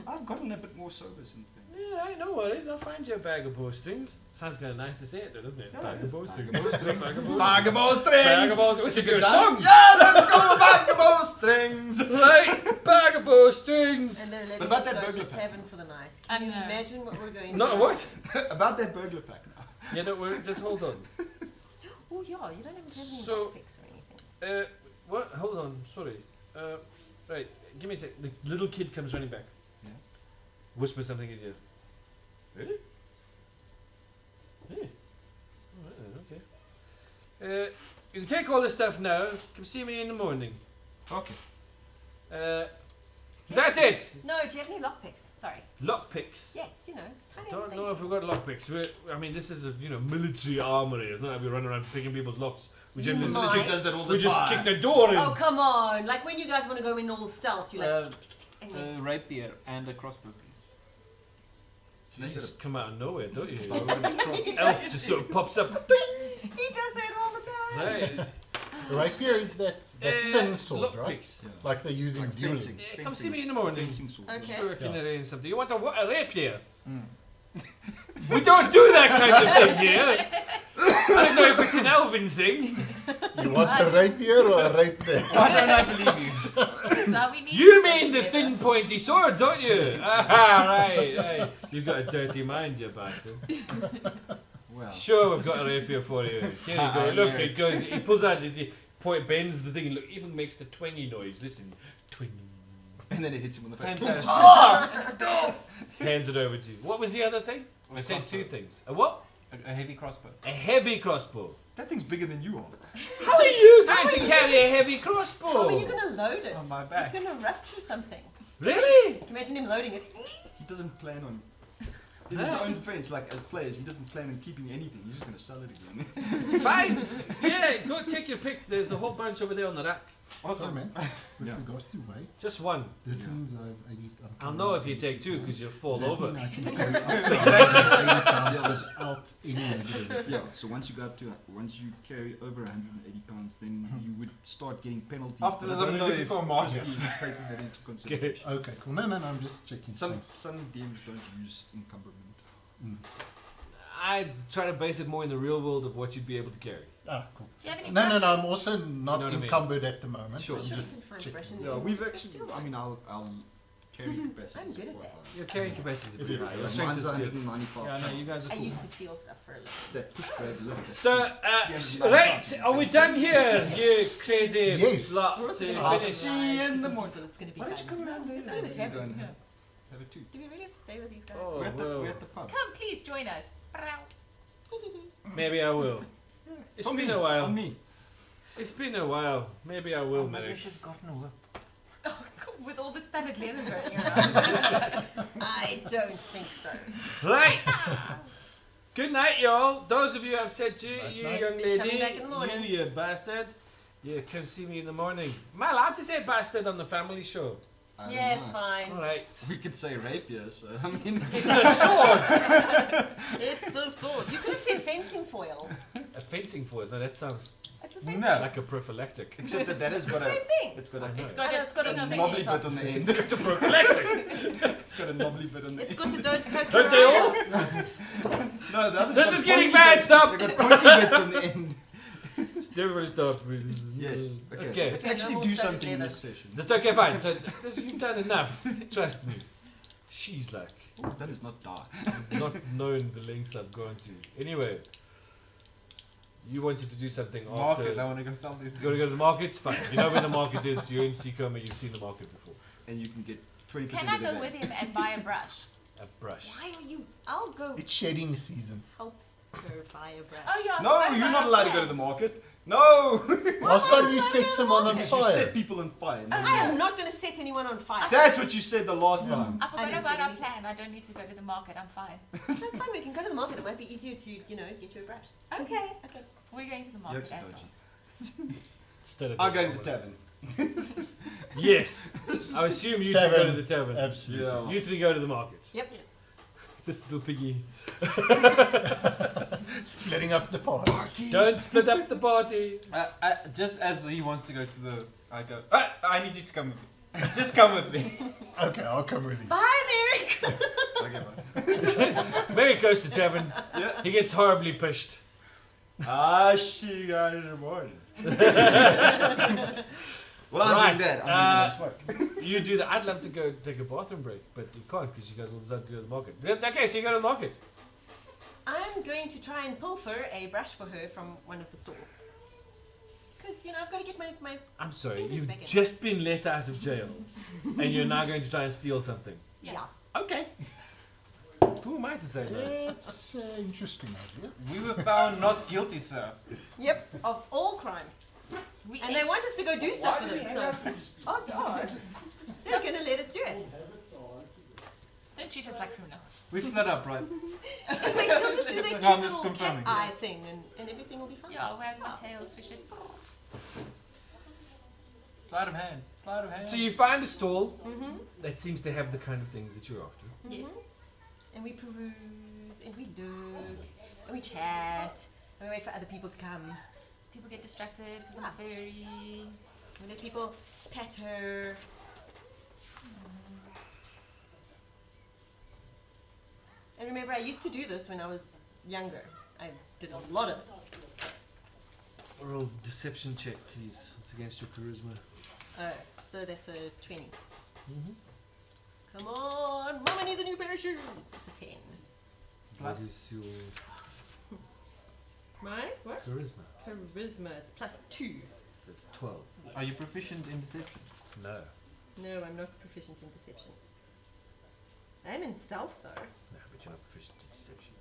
I've gotten a bit more sober since then. Yeah, right, no worries. I'll find you a bag of bowstrings. Sounds kind of nice to say it, though, doesn't it? Yeah, Bag it of is. bowstrings. Bag of bowstrings. Bag of bowstrings. Bag of bowstrings! Bag of bowstrings. What's a good song? Yeah, let's go bag of bowstrings! Right, bag of bowstrings. And they're But letting about us that go to a burglar pack. tavern for the night. I Can you know. imagine what we're going to Not do? what? About that burglar pack now. Yeah, no, just hold on. Oh yeah, you don't even have any So- lockpicks or anything. What? Hold on, sorry. Right, give me a sec. The little kid comes running back. Yeah. Whisper something in his ear. Really? Yeah. Alright then, okay. You can take all this stuff now. Come see me in the morning. Okay. Is that it? No, do you have any lockpicks? Sorry. Lockpicks. Yes, you know, it's tiny Don't little know if things. we've got lockpicks. I mean, this is a military armory. It's not like we run around picking people's locks. We You generally might. Legit does that all the we just time. kick the door in. Oh come on! Like when you guys want to go in all stealth, you like. Uh, tick, tick, tick, and then- Rapier and a crossbow, please. So You then you just come out of nowhere, don't you? He Elf does just sort of pops up. He does that all the time. Right. Rapier is that thin sword, right? Lockpicks. Yeah. Like they use in Like dueling. fencing. Come see me in the morning. Fencing sword. Okay. Sure, I can Yeah. arrange something. You want a rapier? Mm. We don't do that kind of thing here. I don't know if it's an elven thing. You want a rapier or a rape there? Why don't I believe you? That's why we need You to mean the together. thin pointy sword, don't you? Ah, right. You've got a dirty mind, you bastard. Well. Sure, we've got a rapier for you. Here you go. Look, it goes. He pulls out. He bends the thing. Look, even makes the twingy noise. Listen, twing. And then it hits him on the face. Fantastic. Hands it over to you. What was the other thing? I said two things. A what? A heavy crossbow. A heavy crossbow. That thing's bigger than you are. How are you going to carry a heavy crossbow? How are you going to load it? On my back. You're going to rupture something. Really? Imagine him loading it. He doesn't plan on. In his own defense, like as players, he doesn't plan on keeping anything. He's just going to sell it again. Fine. Yeah, go take your pick. There's a whole bunch over there on the rack. Awesome, man. With Yeah. regards to weight, Just one. this Yeah. means I need. I'll know if you take two because you'll fall over. I can carry up to 180 pounds without any negative. Yeah. So once you carry over 180 pounds, then you would start getting penalties. After But this, I don't I'm know looking if for a market. Crispy is taking that into consideration. Okay, cool. No, I'm just checking. Some Thanks. DMs don't use encumberment. I try to base it more in the real world of what you'd be able to carry. Ah, cool. Do you have any No, I'm brushes? also not You know what I mean? encumbered at the moment. Sure. I'm Sure, just you can find checking. brush in Yeah, there. we've It's actually. still I mean, I'll carry capacity. I'm good at that. Your carrying capacity is a It bit is, high. yeah. Your strength Mine's is good. 195. Yeah, I know, you guys are I cool. used to steal stuff for a living. It's that push grab lift. So, right, are we done here, you crazy Yes. lot? We're To also gonna finish? see you in the some morning. people, it's going to be Why don't you fun. come around there? It's only the and tavern. go and Yeah. Have a too. Do we really have to stay with these guys? Oh, We're well. at the pub. Come, please join us. Maybe I will. It's On been me, a while. On me. It's been a while. Maybe I will, Maybe I Merrick. should have gotten a whip. With all the studded leather going around. I don't think so. Right. Good night, y'all. Those of you I've said to, Night, you night. young lady, Coming back in the morning. you bastard. Yeah, come see me in the morning. Am I allowed to say bastard on the family show? I don't Yeah, it's know. fine. Alright. We could say rapier, so I mean. It's a sword! It's the sword. You could have said fencing foil. A fencing foil. No, that sounds It's the same No. like a prophylactic. Except that has It's got the a. same thing. It's got I a. know. It's got And a, it's got a thing on the knobbly end. bit on the end. It's a prophylactic! It's got a knobbly bit on the It's end. got to don't Don't they all? No, the other's This got is getting pointy bad, bits. stop! They got pointy bits on the end. Everybody stop. Yes. Okay. Okay. Let's actually No do more studded something in leather. this session. That's okay, fine. So, you've done enough. Trust me. She's like, That is not die. not knowing the lengths I've gone to. Anyway, you wanted to do something after. Market, I want to go sell these You gotta go to the market? Fine. You know where the market is. You're in Seacombe. You've seen the market before. And you can get 20% Can I of go the with day. him and buy a brush? A brush. Why are you? I'll go It's shedding season. help her buy a brush. Oh yeah. I No, forgot you're about not our allowed to go plan. to the market. No! Last time you set someone on Yes, you fire. set people on fire. No, I am not going to set anyone on fire. That's what you said the last Yeah. time. I I forgot didn't about say our anything. plan. I don't need to go to the market. I'm fine. That's fine. We can go to the market. It might be easier to, get you a brush. Okay. Okay. We're going to the Yuck, market as dodgy. well. Instead of I'll go to taking the all tavern. Yes. I assume you two go Tavern. to the tavern. Absolutely. Yeah. You three go to the market. Yep. This little piggy. Splitting up the party. Don't split up the party. Just as he wants to go to the, I go. I need you to come with me. Just come with me. Okay, I'll come with you. Bye, Merrick. Okay, bye. Merrick goes to tavern. Yeah. He gets horribly pished. Ah, see you guys in the morning. Well, I'm Right, doing that. I'm doing that. You do that. I'd love to go take a bathroom break, but you can't because you guys all decided to go to the market. Okay, so you go to the market. I'm going to try and pilfer a brush for her from one of the stalls. Because, I've got to get my I'm sorry, Fingers you've back in. just been let out of jail, and you're now going to try and steal something. yeah. Okay. Who am I to say that? That's an interesting idea. We were found not guilty, sir. Yep, of all crimes. We And ate- they want us to go do stuff for them, so odds are they're going to let us do it. Don't treat us like criminals. We flat up, right? They should just do their cute No, I'm just little cat confirming, eye thing and everything will be fine. Yeah, wag my tails. We should. Sleight of hand. Sleight of hand. So you find a stall Mm-hmm. that seems to have the kind of things that you're after. Yes. And we peruse, and we look, and we chat, and we wait for other people to come. People get distracted because I'm a fairy. We let people pet her. And remember, I used to do this when I was younger. I did a lot of this. So, Roll deception check, please. It's against your charisma. so that's a 20. Mm-hmm. Come on, Mama needs a new pair of shoes. It's a 10. Plus. What is your My what? Charisma. Charisma. It's +2. That's 12. Are you proficient in deception? No. No, I'm not proficient in deception. I am in stealth though. No, but you're not proficient in deception.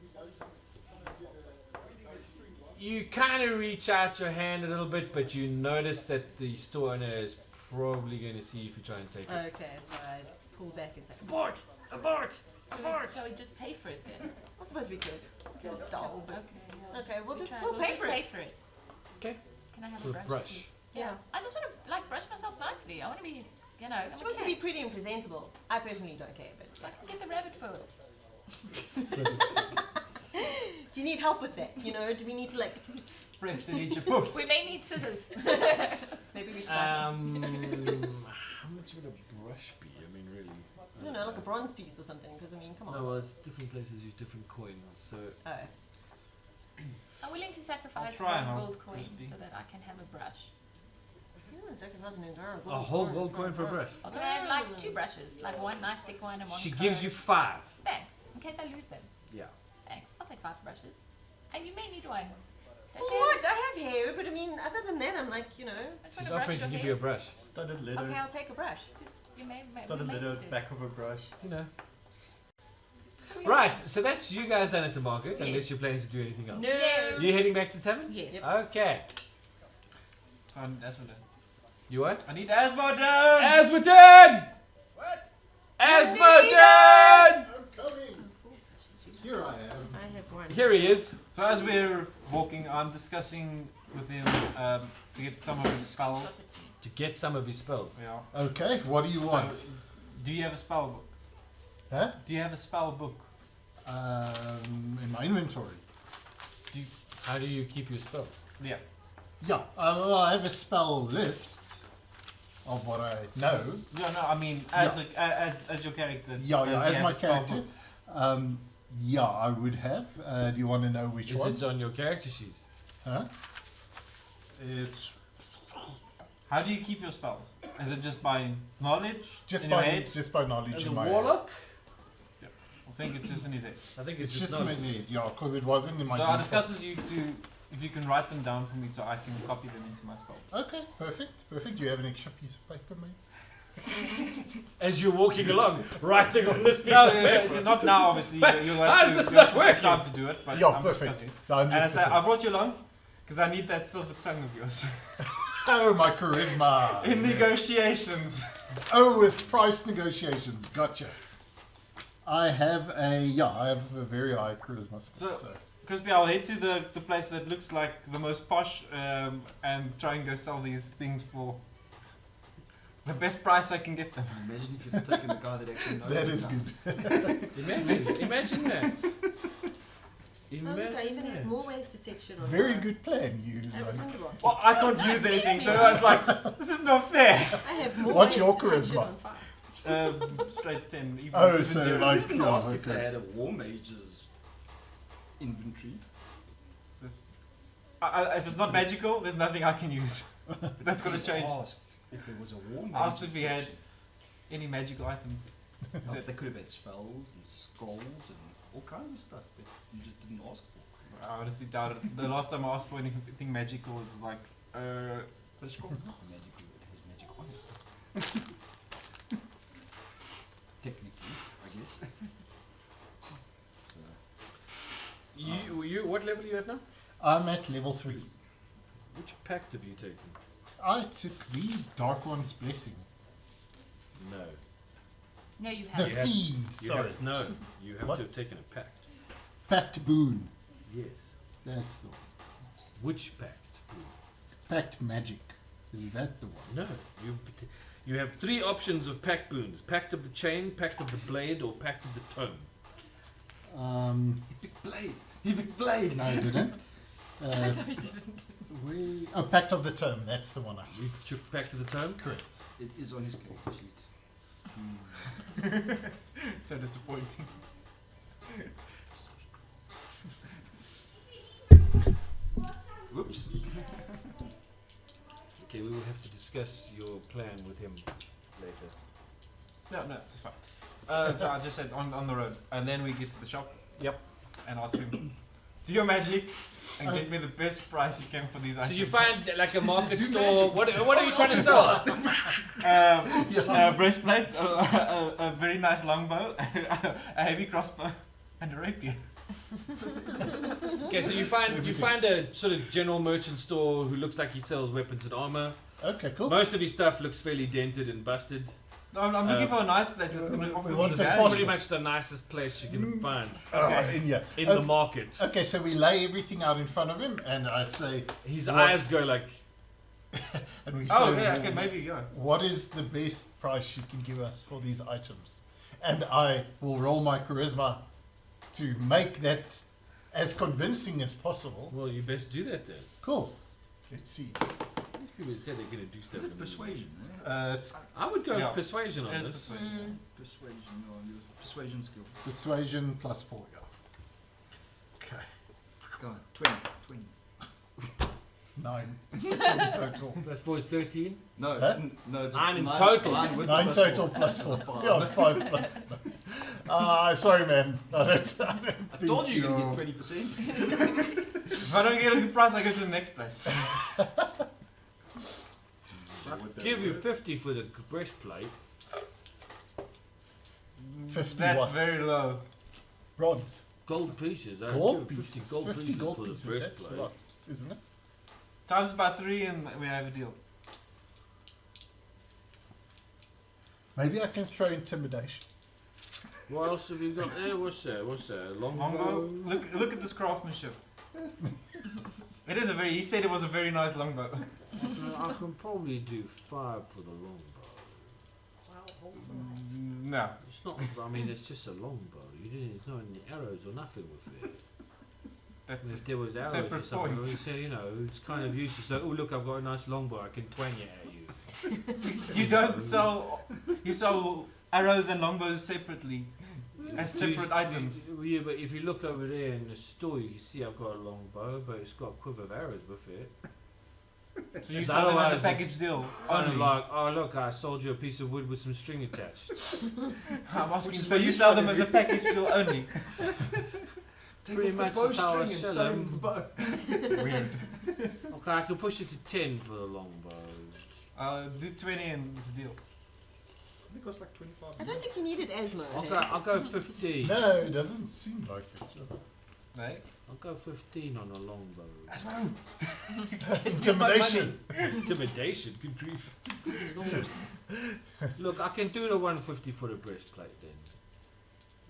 You kind of reach out your hand a little bit, but you notice that the store owner is probably going to see if you try and take it. Okay, so I pull back and say, abort! Abort! Abort! Shall we just pay for it then? I suppose we could. It's just dull, but... Okay, yeah. Okay, we'll We'll pay just for pay it. for it. Okay. Can I have For a a brush, brush. please? Yeah. I just want to like brush myself nicely. I want to be, you know. It's supposed to be pretty and presentable. I personally don't care, but like... Get the rabbit fur. Do you need help with that? You know, do we need to like... Press the need to poof. We may need scissors. Maybe we should buy some. How much would a brush be? I mean, really. I don't know, like a bronze piece or something, because I mean, come on. No, well, it's different places use different coins, so. Oh. I'm willing to sacrifice I'll try and one I'll gold coin crispy. so that I can have a brush. You don't want to sacrifice an entire A whole gold coin for a brush. Or can I have like 2 brushes? Like one nice thick one and one She curved? gives you 5. Thanks. In case I lose them. Yeah. Thanks. I'll take 5 brushes. And you may need one. For Don't you? what? I have hair, but I mean, other than that, I'm like, you know... I just She's wanna offering brush to your give you a hair. brush. Studded leather. Okay, I'll take a brush. Just, you may Studded we may leather, need it. back of a brush. You know. Right, so that's you guys done at the market, Yes. unless you're planning to do anything else. No! You heading back to the tavern? Yes. Okay. Asmodee. You what? I need Asmodee! Asmodee! What? Asmodee! I'm coming. Here I am. I have one. Here he is. So as we're walking, I'm discussing with him to get some of his spells. To get some of his spells. Yeah. Okay, what do you want? So, do you have a spell book? Huh? Do you have a spell book? In my inventory. How do you keep your spells? Yeah. Yeah, well, I have a spell list of what I know. No, I mean as your character. Yeah, does he as have my a spell character. book? Yeah, I would have. Do you want to know which Is ones? it on your character sheet? Huh? It's How do you keep your spells? Is it just by knowledge just in your by head? knowledge As in a my warlock? I think it's just in his head. I think head. it's It's just not. in my head, yeah, because it wasn't in my. So I'll default. discuss with you to if you can write them down for me so I can copy them into my spell. Okay, perfect. Do you have an extra piece of paper, mate? As you're walking along, writing on this piece No, of paper. not now. Obviously, you'll How's have this to, not you'll have to take working? time to do it. But Yeah, I'm perfect. discussing. 100%. And I say I brought you along because I need that silver tongue of yours Oh, my charisma. in negotiations. Oh, with price negotiations. Gotcha. I have a very high charisma score. So- So, Crispy, I'll head to the place that looks like the most posh and try and go sell these things for the best price I can get them. Imagine if you've taken the guy that actually knows. that it is now. good. Imagine that. Oh, look, I even have more ways to set shit on Very fire. good plan, you. I have a Like. tinderbox. Well, I can't use anything, so I was like, this is not fair. I have more What's ways your to set shit charisma? on fire. Straight 10. Even Oh, even so zero. I like, didn't yeah, ask if they okay. had a war mage's inventory. If it's not magical, there's nothing I can use. That's gonna change. Asked if there was a war mage. Asked if we had any magical items. Oh, they could have had spells and scrolls and all kinds of stuff that you just didn't ask for. I honestly doubt it. The last time I asked for anything magical, it was like, But a scroll's not magical, it has magic on it. Technically, I guess. So, You, what level are you at now? I'm at level 3. Which pact have you taken? I took the Dark One's Blessing. No. No, you The haven't. have- Fiend, You sorry. have, no, you have What? to have taken a pact. Pact Boon. Yes. That's the one. Which pact? Pact Magic. Is that the one? No. You have 3 options of pact boons. Pact of the chain, pact of the blade, or pact of the tome. he picked blade. He picked blade. No, I didn't. No, you didn't. Oh, Pact of the Tome. That's the one I took. You took pact of the tome? Correct. It is on his character sheet. so disappointing. Whoops. Okay, we will have to discuss your plan with him later. No, it's fine. So I just said on the road, and then we get to the shop. Yep. And ask him, do your magic. and get me the best price you can for these items. So you find like a market store. What are you trying to sell? A breastplate, a very nice longbow, a heavy crossbow, and a rapier. Okay, so you find a sort of general merchant store who looks like he sells weapons and armor. Okay, cool. Most of his stuff looks fairly dented and busted. No, I'm looking for a nice place that's going to offer me want This is the value. pretty much the nicest place you can find in Oh, the market. Okay, so we lay everything out in front of him, and I say, His What? eyes go like, and we say, Oh, yeah, okay, maybe, yeah. what is the best price you can give us for these items? And I will roll my charisma to make that as convincing as possible. well, you best do that then. Cool. Let's see. These people said they're going to do stuff. Is it persuasion? It's I would go Yeah. with persuasion on It is this. persuasion. Persuasion, or your persuasion skill. persuasion plus 4, yeah. Okay. Go on, 20. 9 in total. Plus 4 is 13. No, Huh? no, it's 9 in total. 9 with 9 plus total 4. plus 4. Five. Yeah, it's 5 plus. Sorry, man. I don't I told you you're going to get 20%. If I don't get a good price, I go to the next place. Give you 50 for the breastplate. 50 That's what? very low. Bronze. Gold pieces. I'd Gold give you pieces. 50 gold 50 pieces gold for the pieces. That's a breastplate. lot, isn't it? Times by 3 and we have a deal. Maybe I can throw intimidation. What else have you got there? What's that? What's that? Longbow? Look at this craftsmanship. It is a very. He said it was a very nice longbow. I can probably do 5 for the longbow. No. It's not. I mean, it's just a longbow. You didn't. There's not any arrows or nothing with it. That's If there was arrows or separate something, point. you say, you know, it's kind of useless. Like, oh look, I've got a nice longbow. I can twang it at you. You don't sell. You sell arrows and longbows separately as separate items. Yeah, but if you look over there in the store, you can see I've got a longbow, but it's got a quiver of arrows with it. So you sell them as a Otherwise, package it's deal. Kind Only. of like, oh look, I sold you a piece of wood with some string attached. I'm asking. Which is So what you he's sell trying them to as a package deal only. Pretty much that's how I sell him the them. bow. Weird. Okay, I can push it to 10 for the longbow. Do 20 and it's a deal. I think it costs like 25. I don't think you needed Asmo. I'll go 15. No, it doesn't seem like it. Right? I'll go 15 on a longbow. That's one. Intimidation. Intimidation, good grief. Look, I can do the 150 for the breastplate then.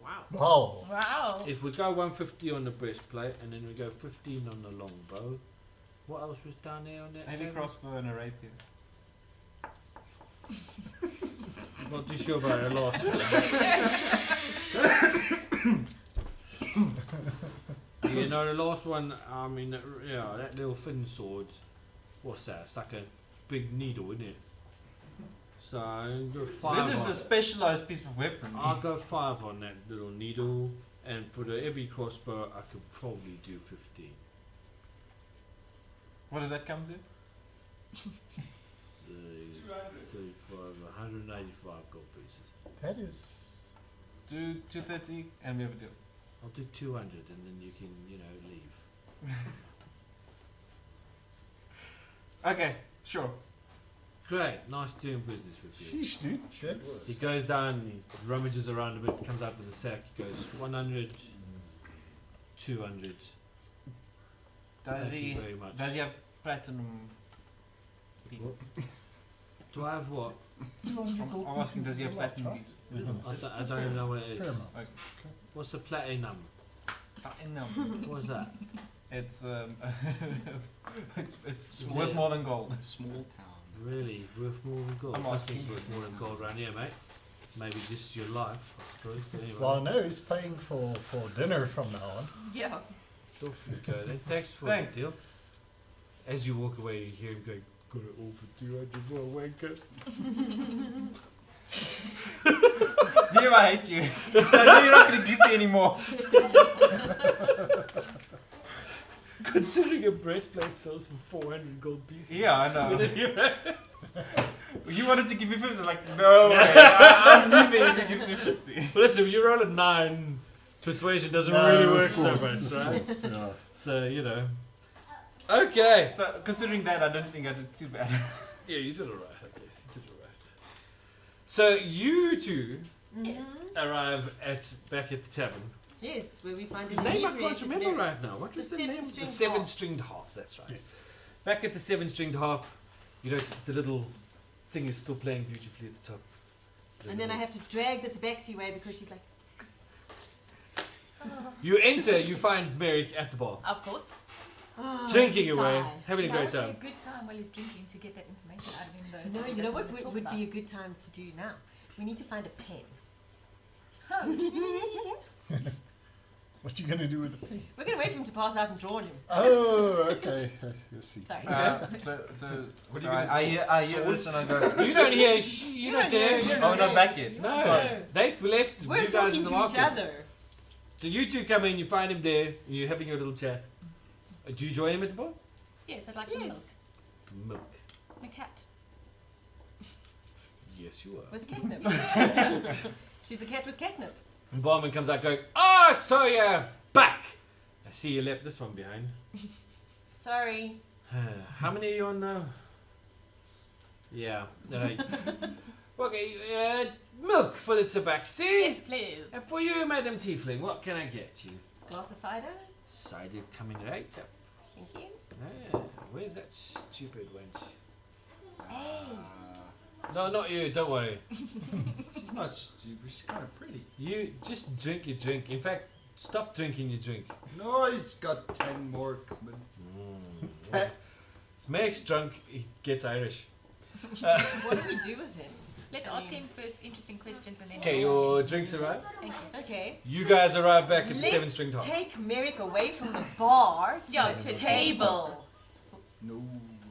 Wow. Wow. Wow. If we go 150 on the breastplate and then we go 15 on the longbow, what else was down there on that? Heavy table? crossbow and a rapier. I'm not too sure about the last one. You know, the last one, I mean, that little thin sword, what's that? It's like a big needle, isn't it? So I'll go 5 This is on a it. specialized piece of weapon. I'll go 5 on that little needle, and for the heavy crossbow, I could probably do 15. What does that come to? 35, 185 gold pieces. That is. Do 230 and we have a deal. I'll do 200 and then you can, leave. Okay, sure. Great, nice doing business with you. Sheesh, dude. That's. He goes down, he rummages around a bit, comes out with a sack, goes 100, 200. Does Thank he? you very much. Does he have platinum pieces? Do I have what? I'm asking, does he have platinum pieces? Isn't it? I don't even know what it Fair is. amount. What's the platinum? Platinum. What's that? It's it's Is worth it- more than gold. Small town. Really? Worth more than gold? I'm Nothing's asking. worth more than gold around here, mate. Maybe just your life, I suppose. But anyway. Well, no, he's paying for dinner from now on. Yeah. Off you go then. Thanks for Thanks. the deal. As you walk away, you hear him going, got it all for 200 more, wanker. Dear, I hate you. So I know you're not going to give me any more. Considering a breastplate sells for 400 gold pieces. Yeah, I know. know. You wanted to give me 50. Like, no way. I'm leaving if he gives me 50. Listen, you roll a 9, persuasion doesn't No, really of work so course, much, right? of course, yeah. So, Okay. So considering that, I don't think I did too bad. Yeah, you did alright, I guess. You did alright. So you two Yes. arrive back at the tavern. Yes, where we find His an name I inebriated can't remember Mary. right now. What was the name? The seven-stringed seven-stringed harp. That's right. Yes. Back at the seven-stringed harp, you notice the little thing is still playing beautifully at the top. And then I have to drag the tabaxi away because she's like, You enter, you find Merrick at the bar, Of course. oh, drinking you away, sigh. having a That great would be a time. good time while he's drinking to get that information out of him, though. No, He you know doesn't what wanna talk would about. be a good time to do now? We need to find a pen. What you gonna do with the pen? We're going to wait for him to pass out and draw on him. Oh, okay. Let's see. Sorry. So I hear this and I go. You don't hear. You're You not don't there. hear, you're Oh, not back yet. No, Sorry. they left. We're you guys talking in the to each market. other. So you two come in, you find him there, and you're having your little chat. Do you join him at the bar? Yes, I'd like some milk. Milk. My cat. Yes, you are. With catnip. She's a cat with catnip. And barman comes out going, "Oh, so you're back. I see you left this one behind. Sorry. How many are you on now? Yeah, right. Okay, milk for the tabaxi. Yes, please. And for you, Madam Tiefling, what can I get you? Glass of cider. Cider coming right up. Thank you. Ah, where's that stupid wench? Hey. No, not you, don't worry. She's not stupid. She's kind of pretty. You just drink your drink. In fact, stop drinking your drink. No, he's got 10 more coming. Smack's drunk, he gets Irish. What do we do with him? Let's ask him first interesting questions and then. Okay, your drinks arrive. Thank you. Okay. You guys arrive back at the Let's seven-stringed harp. take Merrick away from the bar to Yeah, a to a table. No.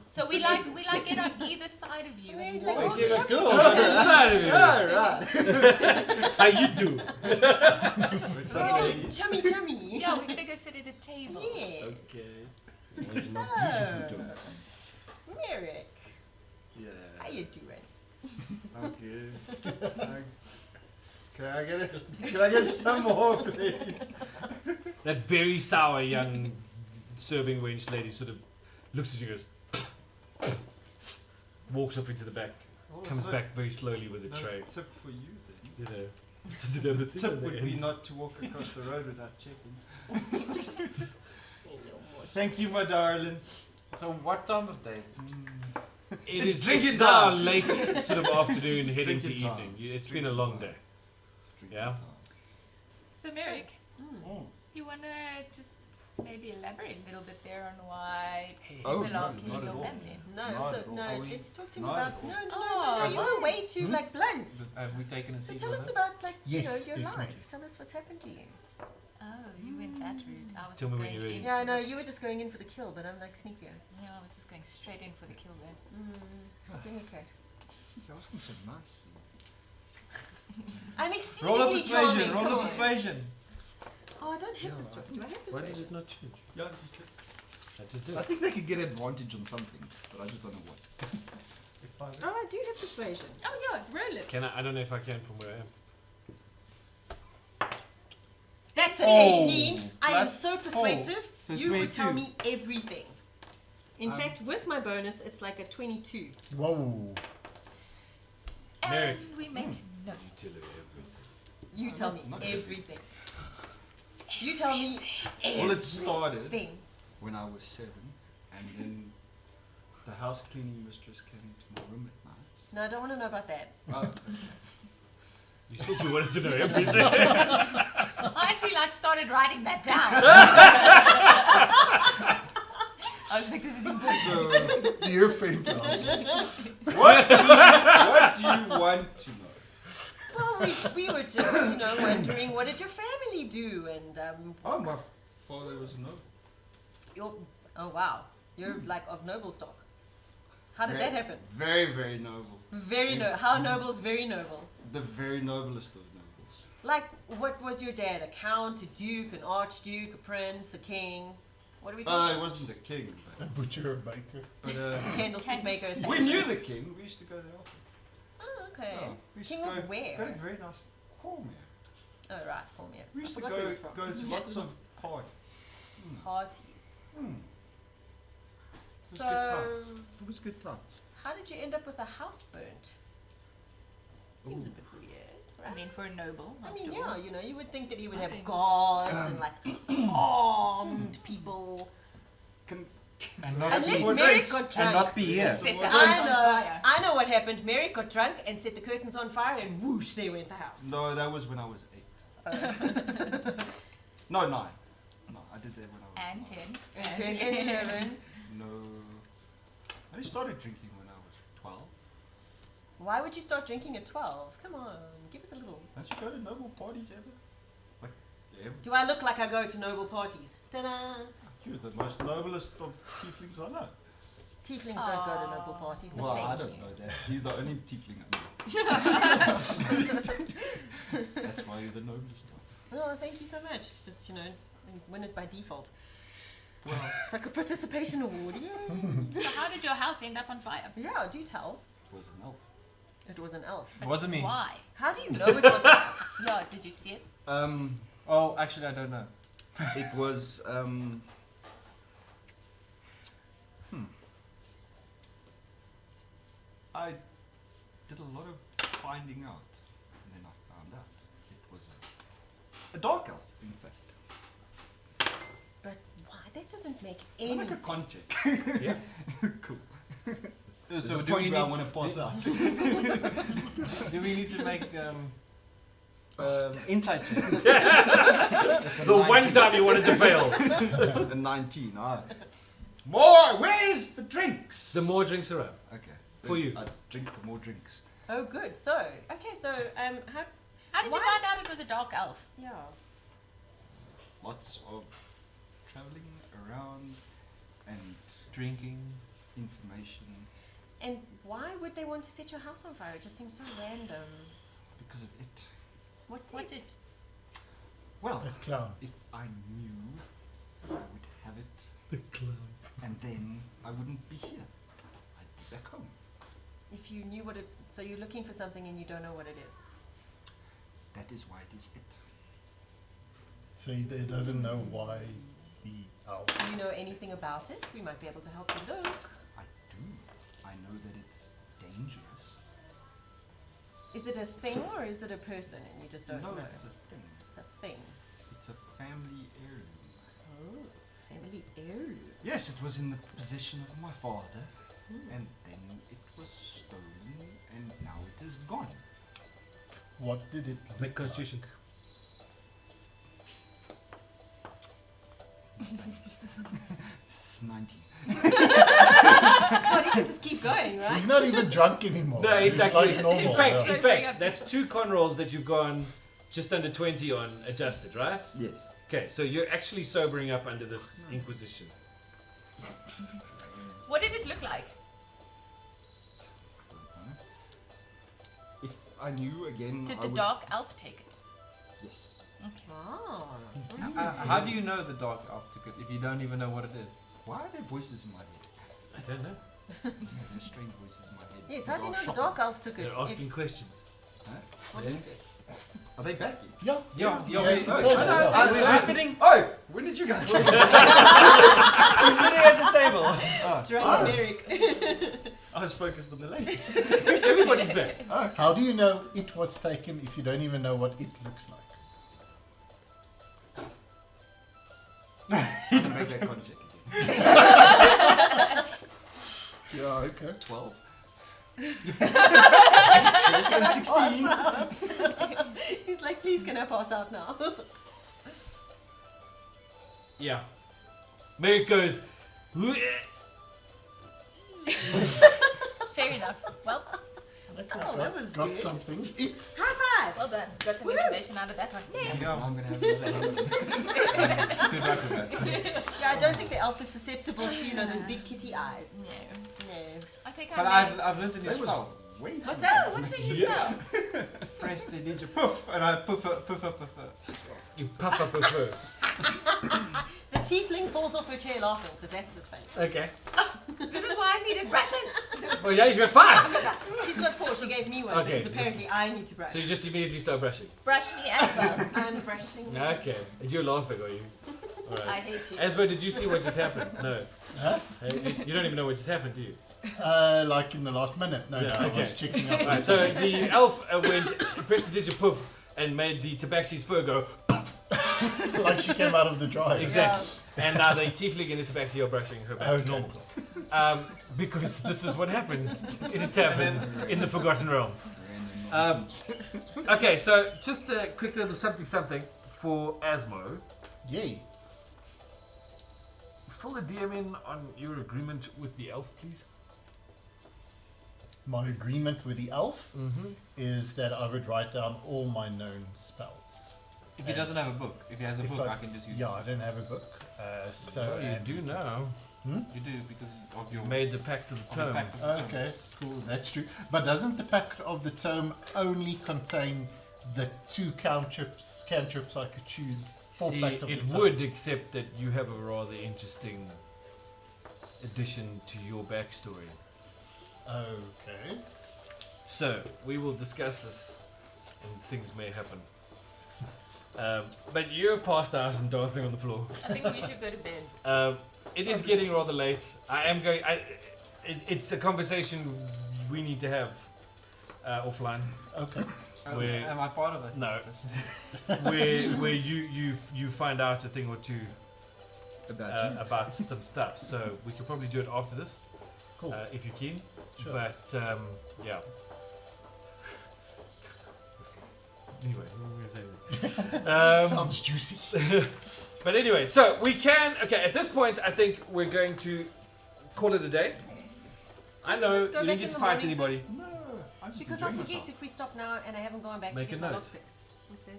So we get on either side of you and Like, walk. oh, You're chummy, a girl, chummy. I'm inside of you. Alright. How you do? We're some Oh, ladies. chummy, chummy. Yeah, we're gonna go sit at a table. Yes. Okay. So, Merrick, Yeah. how you doing? Okay. Can I get some more, please? That very sour young serving wench lady sort of looks at you and goes, walks off into the back, comes back very slowly with a No tray. tip for you then. You know, does it have a thing Tip on the would be end? not to walk across the road without checking. Thank you, my darling. So what time of day? It It's is drinking now time. late sort of afternoon, heading to drinking time. evening. It's been Drinking a long time. day. Drinking Yeah. time. So Merrick, Oh. you wanna just maybe elaborate a little bit there on why Oh, people are no, killing not your at all. family? No, Not so at all. no. Are we- Let's talk to him not about. at all. No, Oh, you were way too like blunt. Have we taken a seat? So tell on us that? about like Yes, your definitely. life. Tell us what's happened to you. Oh, you went that route. I was Tell just me when going you're ready. in. Yeah, I know you were just going in for the kill, but I'm like sneakier. Yeah, I was just going straight in for the kill there. Communicate. That wasn't so nice. I'm Roll a exceedingly charming. persuasion. Roll come a on. persuasion. Oh, I don't have Yeah, persuasion. Do I have Why did persuasion? it not change? Yeah, you should. I just did. I think they could get advantage on something, but I just don't know what. Oh, I do have persuasion. Oh yeah, roll it. Can I don't know if I can from where I am. That's an Oh. 18. I am Plus so persuasive. So You would tell 22. me everything. In fact, with my bonus, it's like a 22. Whoa. Merrick. And we make Tell notes. her everything. You tell me not everything. You tell me Well, it started everything. when I was 7, and then the house cleaning mistress came into my room at night. No, I don't want to know about that. Oh, You said you wanted to know everything. I actually started writing that down. I was like, this is important. so Dear Penthouse. what do you want to know? Well, we were just, wondering what did your family do? And, Oh, my father was no. oh wow, you're like of noble stock. How did that happen? Very, very noble. Very noble. How noble is very noble? The very noblest of nobles. Like, what was your dad? A count, a duke, an archduke, a prince, a king? What are we It talking wasn't a king, A butcher, a baker. but Candlestick maker. Candlestick. we knew the king. We used to go there often. Oh, okay. Yeah, we used King to of go, where? Got a very nice Cormier. Oh, right, call me. We used to I forgot where he was go from. to lots of parties. Parties. Hmm. So, It was a good time. how did you end up with a house burnt? Seems a bit weird. I mean, for a noble. I mean, after yeah, all. you know, you would think that he would Smiling. have guards and like armed people. Can And not Unless be, Merrick got drunk. and not be here. Set the I house on know. fire. I know what happened. Merrick got drunk and set the curtains on fire, and whoosh, there went the house. No, that was when I was 8. No, 9. No, I did that when I was And 9. 10. And 10 and 11. No. I only started drinking when I was 12. Why would you start drinking at 12? Come on, give us a little. Don't you go to noble parties ever? Like, ever? Do I look like I go to noble parties? Ta-da! You're the most noblest of tieflings I know. Tieflings don't go to noble parties, but Well, thank I don't you. know that. You're the only tiefling I know. That's why you're the noblest one. Oh, thank you so much. Just, you know, win it by default. Well, It's like a participation award. Yay! So how did your house end up on fire? Yeah, do tell. it was an elf. It was an elf. It wasn't me. Why? How do you know it was an elf? Yeah, did you see it? Oh, actually, I don't know. It was, I did a lot of finding out, and then I found out it was a dark elf, in fact. But why? That doesn't make I any like a sense. con check. Yeah. Cool. So There's a do point we where I need- want to pass out. Do we need to make insight checks? That's a The one 19. time you wanted to fail. A 19. More! Where's the drinks? The more drinks are up. Okay. For you. I drink the more drinks. Oh, good. So, okay, so, how How did you Why? find out it was a dark elf? yeah. Lots of traveling around and Drinking. information And why would they want to set your house on fire? It just seems so random. because of it. What's it? Well, A clown. if I knew, I would have it, The clown. and then I wouldn't be here. I'd be back home. If you knew what it, so you're looking for something and you don't know what it is. That is why it is it. So he doesn't know why the elf. Do you know anything about it? We might be able to help you look. I do. I know that it's dangerous. Is it a thing or is it a person and you just don't no, know? it's a thing. It's a thing. It's a family heirloom. Oh, family heirloom. Yes, it was in the possession of my father, and then it was stolen, and now it is gone. What did it look Make constitution. It's 19. But he can just keep going, like? right? He's not even drunk anymore. No, he's like, normal. in fact, yeah. So in bring fact, up- that's 2 con rolls that you've gone just under 20 on adjusted, right? Yes. Okay, so you're actually sobering up under this inquisition. What did it look like? If I knew again, Did I the would. dark elf take it? Yes. Oh. How do you know the dark elf took it if you don't even know what it is? Why are there voices in my head? I don't know. There's strange voices in my head. Yes, how do you know the Shopping. dark elf took it? They're asking questions. What he Yeah. said. Are they back? Yeah. Yeah, Yeah, we- it's oh, over, I know. yeah. we're sitting. Oh, when did you guys change? We're sitting at the table. Drunk Merrick. I was focused on the ladies. Everybody's back. How do you know it was taken if you don't even know what it looks like? I'm gonna make that con check again. Yeah, okay. 12. Less than 16. He's like, please can I pass out now? Yeah. Merrick goes, Fair enough. Well, Okay, Oh, that was got good. something. It's High five! well done. Got some information out of that one. Now I'm gonna have another hand. Good luck with that. Yeah, I don't think the elf is susceptible to, you know, those big kitty eyes. No. No. I think But I may... I've learned a new That was spell. way What's too that? much. What's your new spell? Press the ninja poof, and I poof. you puff up her fur. The tiefling falls off her chair laughing, because that's just funny. Okay. This is why I needed brushes. Well, yeah, you got 5. She's got 4, she gave me one, Okay. because apparently I need to brush. So you just immediately start brushing. Brush me as well. I'm brushing. Okay. And you're laughing, are you? All I right. hate you. Esbo, did you see what just happened? No. Huh? You don't even know what just happened, do you? Like in the last minute. No, Yeah, I okay. was checking up. Right, so the elf pressed the digit poof and made the tabaxi's fur go Like she came out of the dryer. exactly. And now the tiefling and the tabaxi are brushing her back to Okay. normal. Because this is what happens in a tavern in the Forgotten Realms. Random Okay, so just a quick little something for Asmo. Yay. Fill the DM in on your agreement with the elf, please. My agreement with the elf Mm-hmm. is that I would write down all my known spells. If he doesn't have a book, if he has a If book, I can just use Yeah, it. I don't have a book. So So you and- do now. You do because of your You made the pact of the of the tome. pact of the tome. Okay, cool, that's true. But doesn't the Pact of the Tome only contain the 2 cantrips I could choose for See, Pact of it the Tome? would, except that you have a rather interesting addition to your backstory. Okay. So, we will discuss this, and things may happen. But you're passed out and dancing on the floor. I think we should go to bed. It is getting rather late. I am going. It's a conversation we need to have offline. Okay. Where- Am I part of it? No. where you find out a thing or two about some stuff. So we could probably do it after this, Cool. if you're keen. Sure. But yeah. Anyway, what were we saying? Sounds juicy. But anyway, so we can. Okay, at this point, I think we're going to call it a day. I know Just go you back didn't get in to the fight morning. anybody. No, I'm just Because I enjoying forget myself. if we stop now and I haven't gone back Make to a get my note. lockpicks. Okay.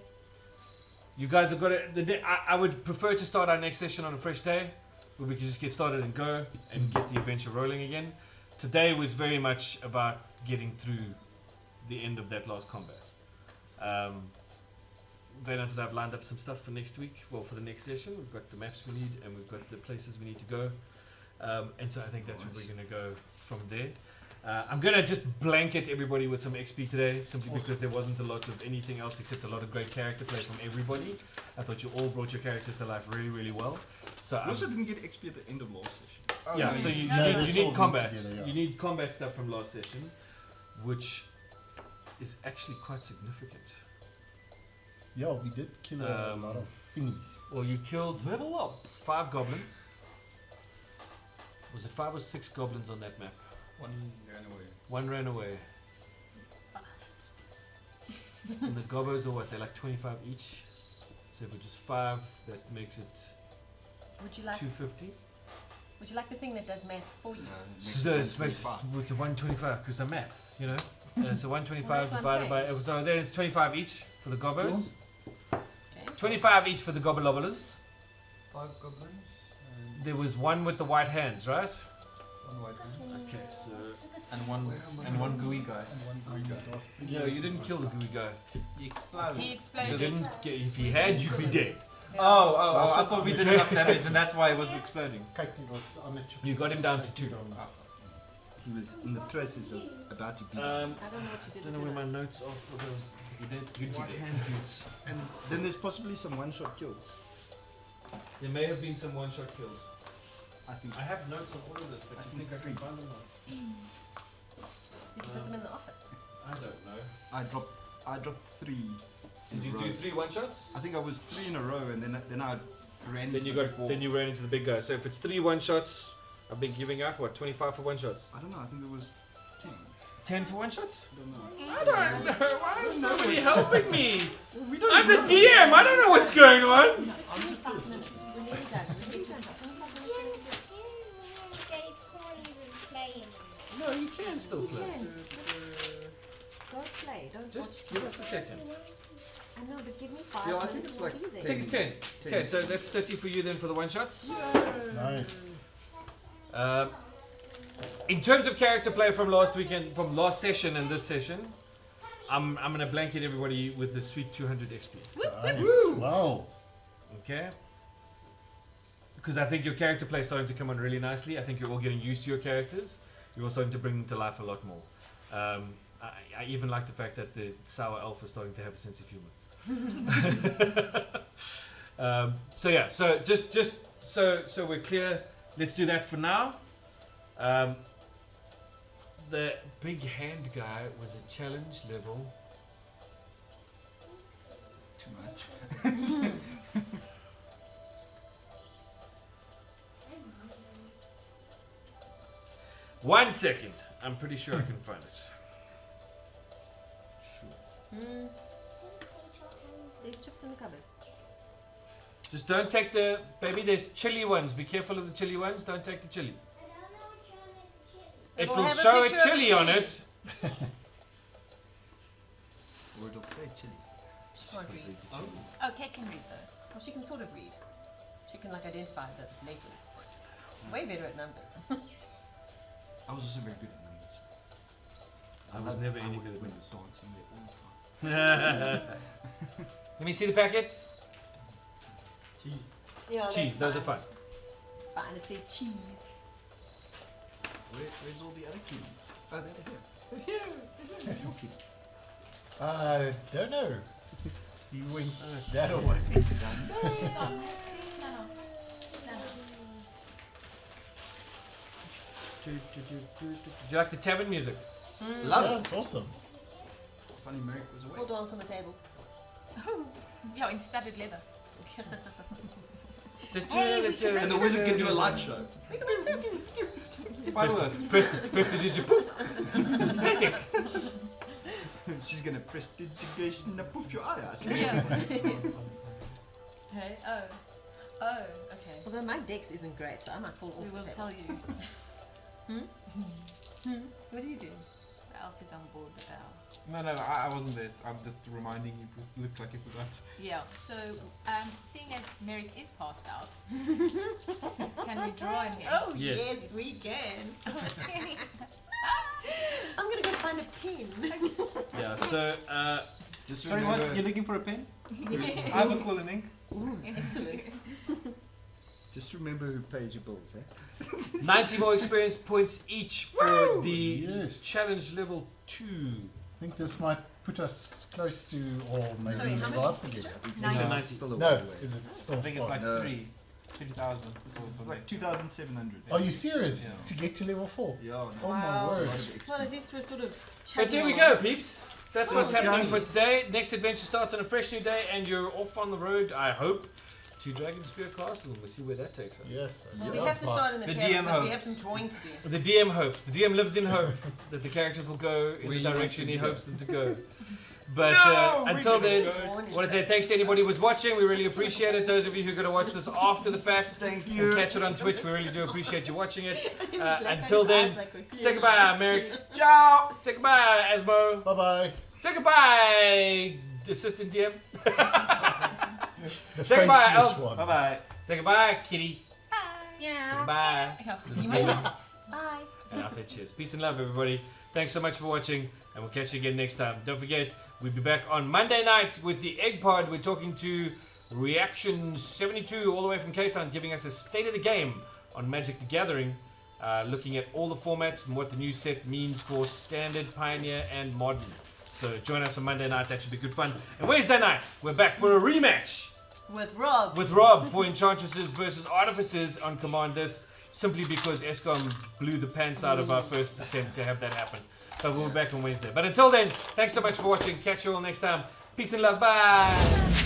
You guys have got it. I would prefer to start our next session on a fresh day, where we can just get started and go and get the adventure rolling again. Today was very much about getting through the end of that last combat. Vaynant and I've lined up some stuff for next week. Well, for the next session, we've got the maps we need and we've got the places we need to go. And so I think that's where we're going to go from there. I'm going to just blanket everybody with some XP today, simply because there wasn't a lot of anything else except a lot of great character play from everybody. I thought you all brought your characters to life really, really well. So We also didn't get XP at the end of last session. Oh, yeah, no, so you, No, you, this you all need be combat. together, yeah. You need combat stuff from last session, which is actually quite significant. Yeah, we did kill a lot of thingies. Well, you killed Level up. 5 goblins. Was it 5 or 6 goblins on that map? One ran away. One ran away. And the gobbos are what? They're like 25 each. So if it was 5, that makes it Would you like 250. Would you like the thing that does maths for you? So it makes it with the 125 because of math, you know. So 125 Well, that's what I'm divided by so then it's 25 each for the gobbos. Okay. 25 each for the gobblelobblers. 5 goblins and There was one with the white hands, right? 1 white man Okay, so And one gooey guy. and 1 green guy. no, you didn't kill the gooey guy. He exploded. He You exploded. didn't get, if he had, you'd be dead. Oh, I thought we did enough damage and that's why it was exploding. Caitlin was on the chip. You got him down to 2. He was in the process of about to be. I don't know what you did. Don't know with where my your notes are for the. You did white hand dudes. And then there's possibly some one-shot kills. There may have been some one-shot kills. I think. I have notes on all of this, but you think I can find them now? Did you put them in the office? I don't know. I dropped 3. Did you in a do row. 3 one-shots? I think I was 3 in a row, and then I ran. Then into you the got wall. then you ran into the big guy. So if it's 3 one-shots, I've been giving out what 25 for one-shots. I don't know. I think it was 10. 10 for one-shots? I don't know. I don't know. Why is nobody helping me? Well, we don't I'm the know. DM. I don't know what's going on. Just give me 5 minutes. We're nearly done. We're nearly done. No, you can still play. Go play. Don't Just watch give TV. us a second. I know, but give me 5 Yeah, I minutes. think it's we'll like be there. 10. Take us 10. Okay, so that's 30 for you then for the one-shots. Nice. In terms of character play from last weekend, from last session and this session, I'm gonna blanket everybody with the sweet 200 XP. Nice. Wow. Okay? Because I think your character play is starting to come on really nicely. I think you're all getting used to your characters. You're all starting to bring them to life a lot more. I even like the fact that the sour elf is starting to have a sense of humor. So yeah, so just so we're clear, let's do that for now. The big hand guy was a challenge level. Too much. 1 second. I'm pretty sure I can find it. There's chips in the cupboard. Just don't take the baby. There's chili ones. Be careful of the chili ones. Don't take the chili. It It'll will have a show a picture of a chili on chili. it. Or it'll say chili. She can't read. Oh, Kate can read though. Well, she can sort of read. She can like identify the letters. She's way better at numbers. I was also very good at numbers. I was never any good at went numbers. dancing there all the time. Let me see the packet. Cheese. Yeah, Cheese. Those are fun. It's fine. It says cheese. Where's all the other keys? Oh, they're here. They're here. Where's your key? I don't know. You went that away. Please on. Please, no. Do you like the tavern music? Love Yeah, it. that's awesome. Funny Merrick was away. We'll dance on the tables. Yeah, in studded leather. And the wizard can do a light show. Fireworks. Prestidigitation. Poof. Static. She's gonna prestidigitation and poof your eye out. Yeah. Hey, oh, okay. Although my dex isn't great, so I might fall off We the will table. tell you. What are you doing? Ralph is on board with our. No, I wasn't there. I'm just reminding you. It looked like you forgot. Yeah. So, seeing as Merrick is passed out, can we draw him again? Oh Yes. yes, we can. I'm gonna go find a pin. Yeah. So Just Sorry, remember, what? You're looking for a pen? I have a quill and ink. Ooh, excellent. just remember who pays your bills, eh? 90 more experience points each for the Yes. challenge level 2. I think this might put us close to, or maybe Sorry, how go much up extra? again. It's 90. still a No, way away. is it still I think it's far? like No. 3,000. It's like 2,700. Are you serious? Yeah. To get to level 4? Yeah, no. Oh Wow. my word. Well, at least we're sort of. But there we chugging go, along. peeps. That's Well what's happening for done. today. Next adventure starts on a fresh new day, and you're off on the road, I hope, to Dragonspear Castle, and we'll see where that takes us. Yes. Well, we have to start in the, The table DM because we have hopes. some drawing to do. The DM hopes. The DM lives in hope that the characters will go in Where the you want direction them he to go. hopes them to go. But No, until we then, didn't Drawing I is want to say great. thanks to anybody who was watching. We really appreciate it. Those of you who are going to watch this after the fact Thank and you. catch it on Twitch, we really do appreciate you watching it. Black Until on his then, eyes like we're say goodbye, Merrick. Ciao. Say goodbye, Asmo. Bye bye. Say goodbye, Assistant DM. The Say goodbye, faceless Elf. one. Bye bye. Say goodbye, Kitty. Bye. Yeah. Goodbye. Yeah. Bye. And I'll say cheers. Peace and love, everybody. Thanks so much for watching, and we'll catch you again next time. Don't forget, we'll be back on Monday night with the Egg Pod. We're talking to Reaction 72 all the way from Cape Town, giving us a state of the game on Magic the Gathering, looking at all the formats and what the new set means for Standard, Pioneer, and Modern. So join us on Monday night. That should be good fun. And Wednesday night, we're back for a rematch With Rob. with Rob for Enchantresses versus Artificers on Commanders, simply because ESCOM blew the pants out of our first attempt to have that happen. But we'll be back on Wednesday. But until then, thanks so much for watching. Catch you all next time. Peace and love. Bye.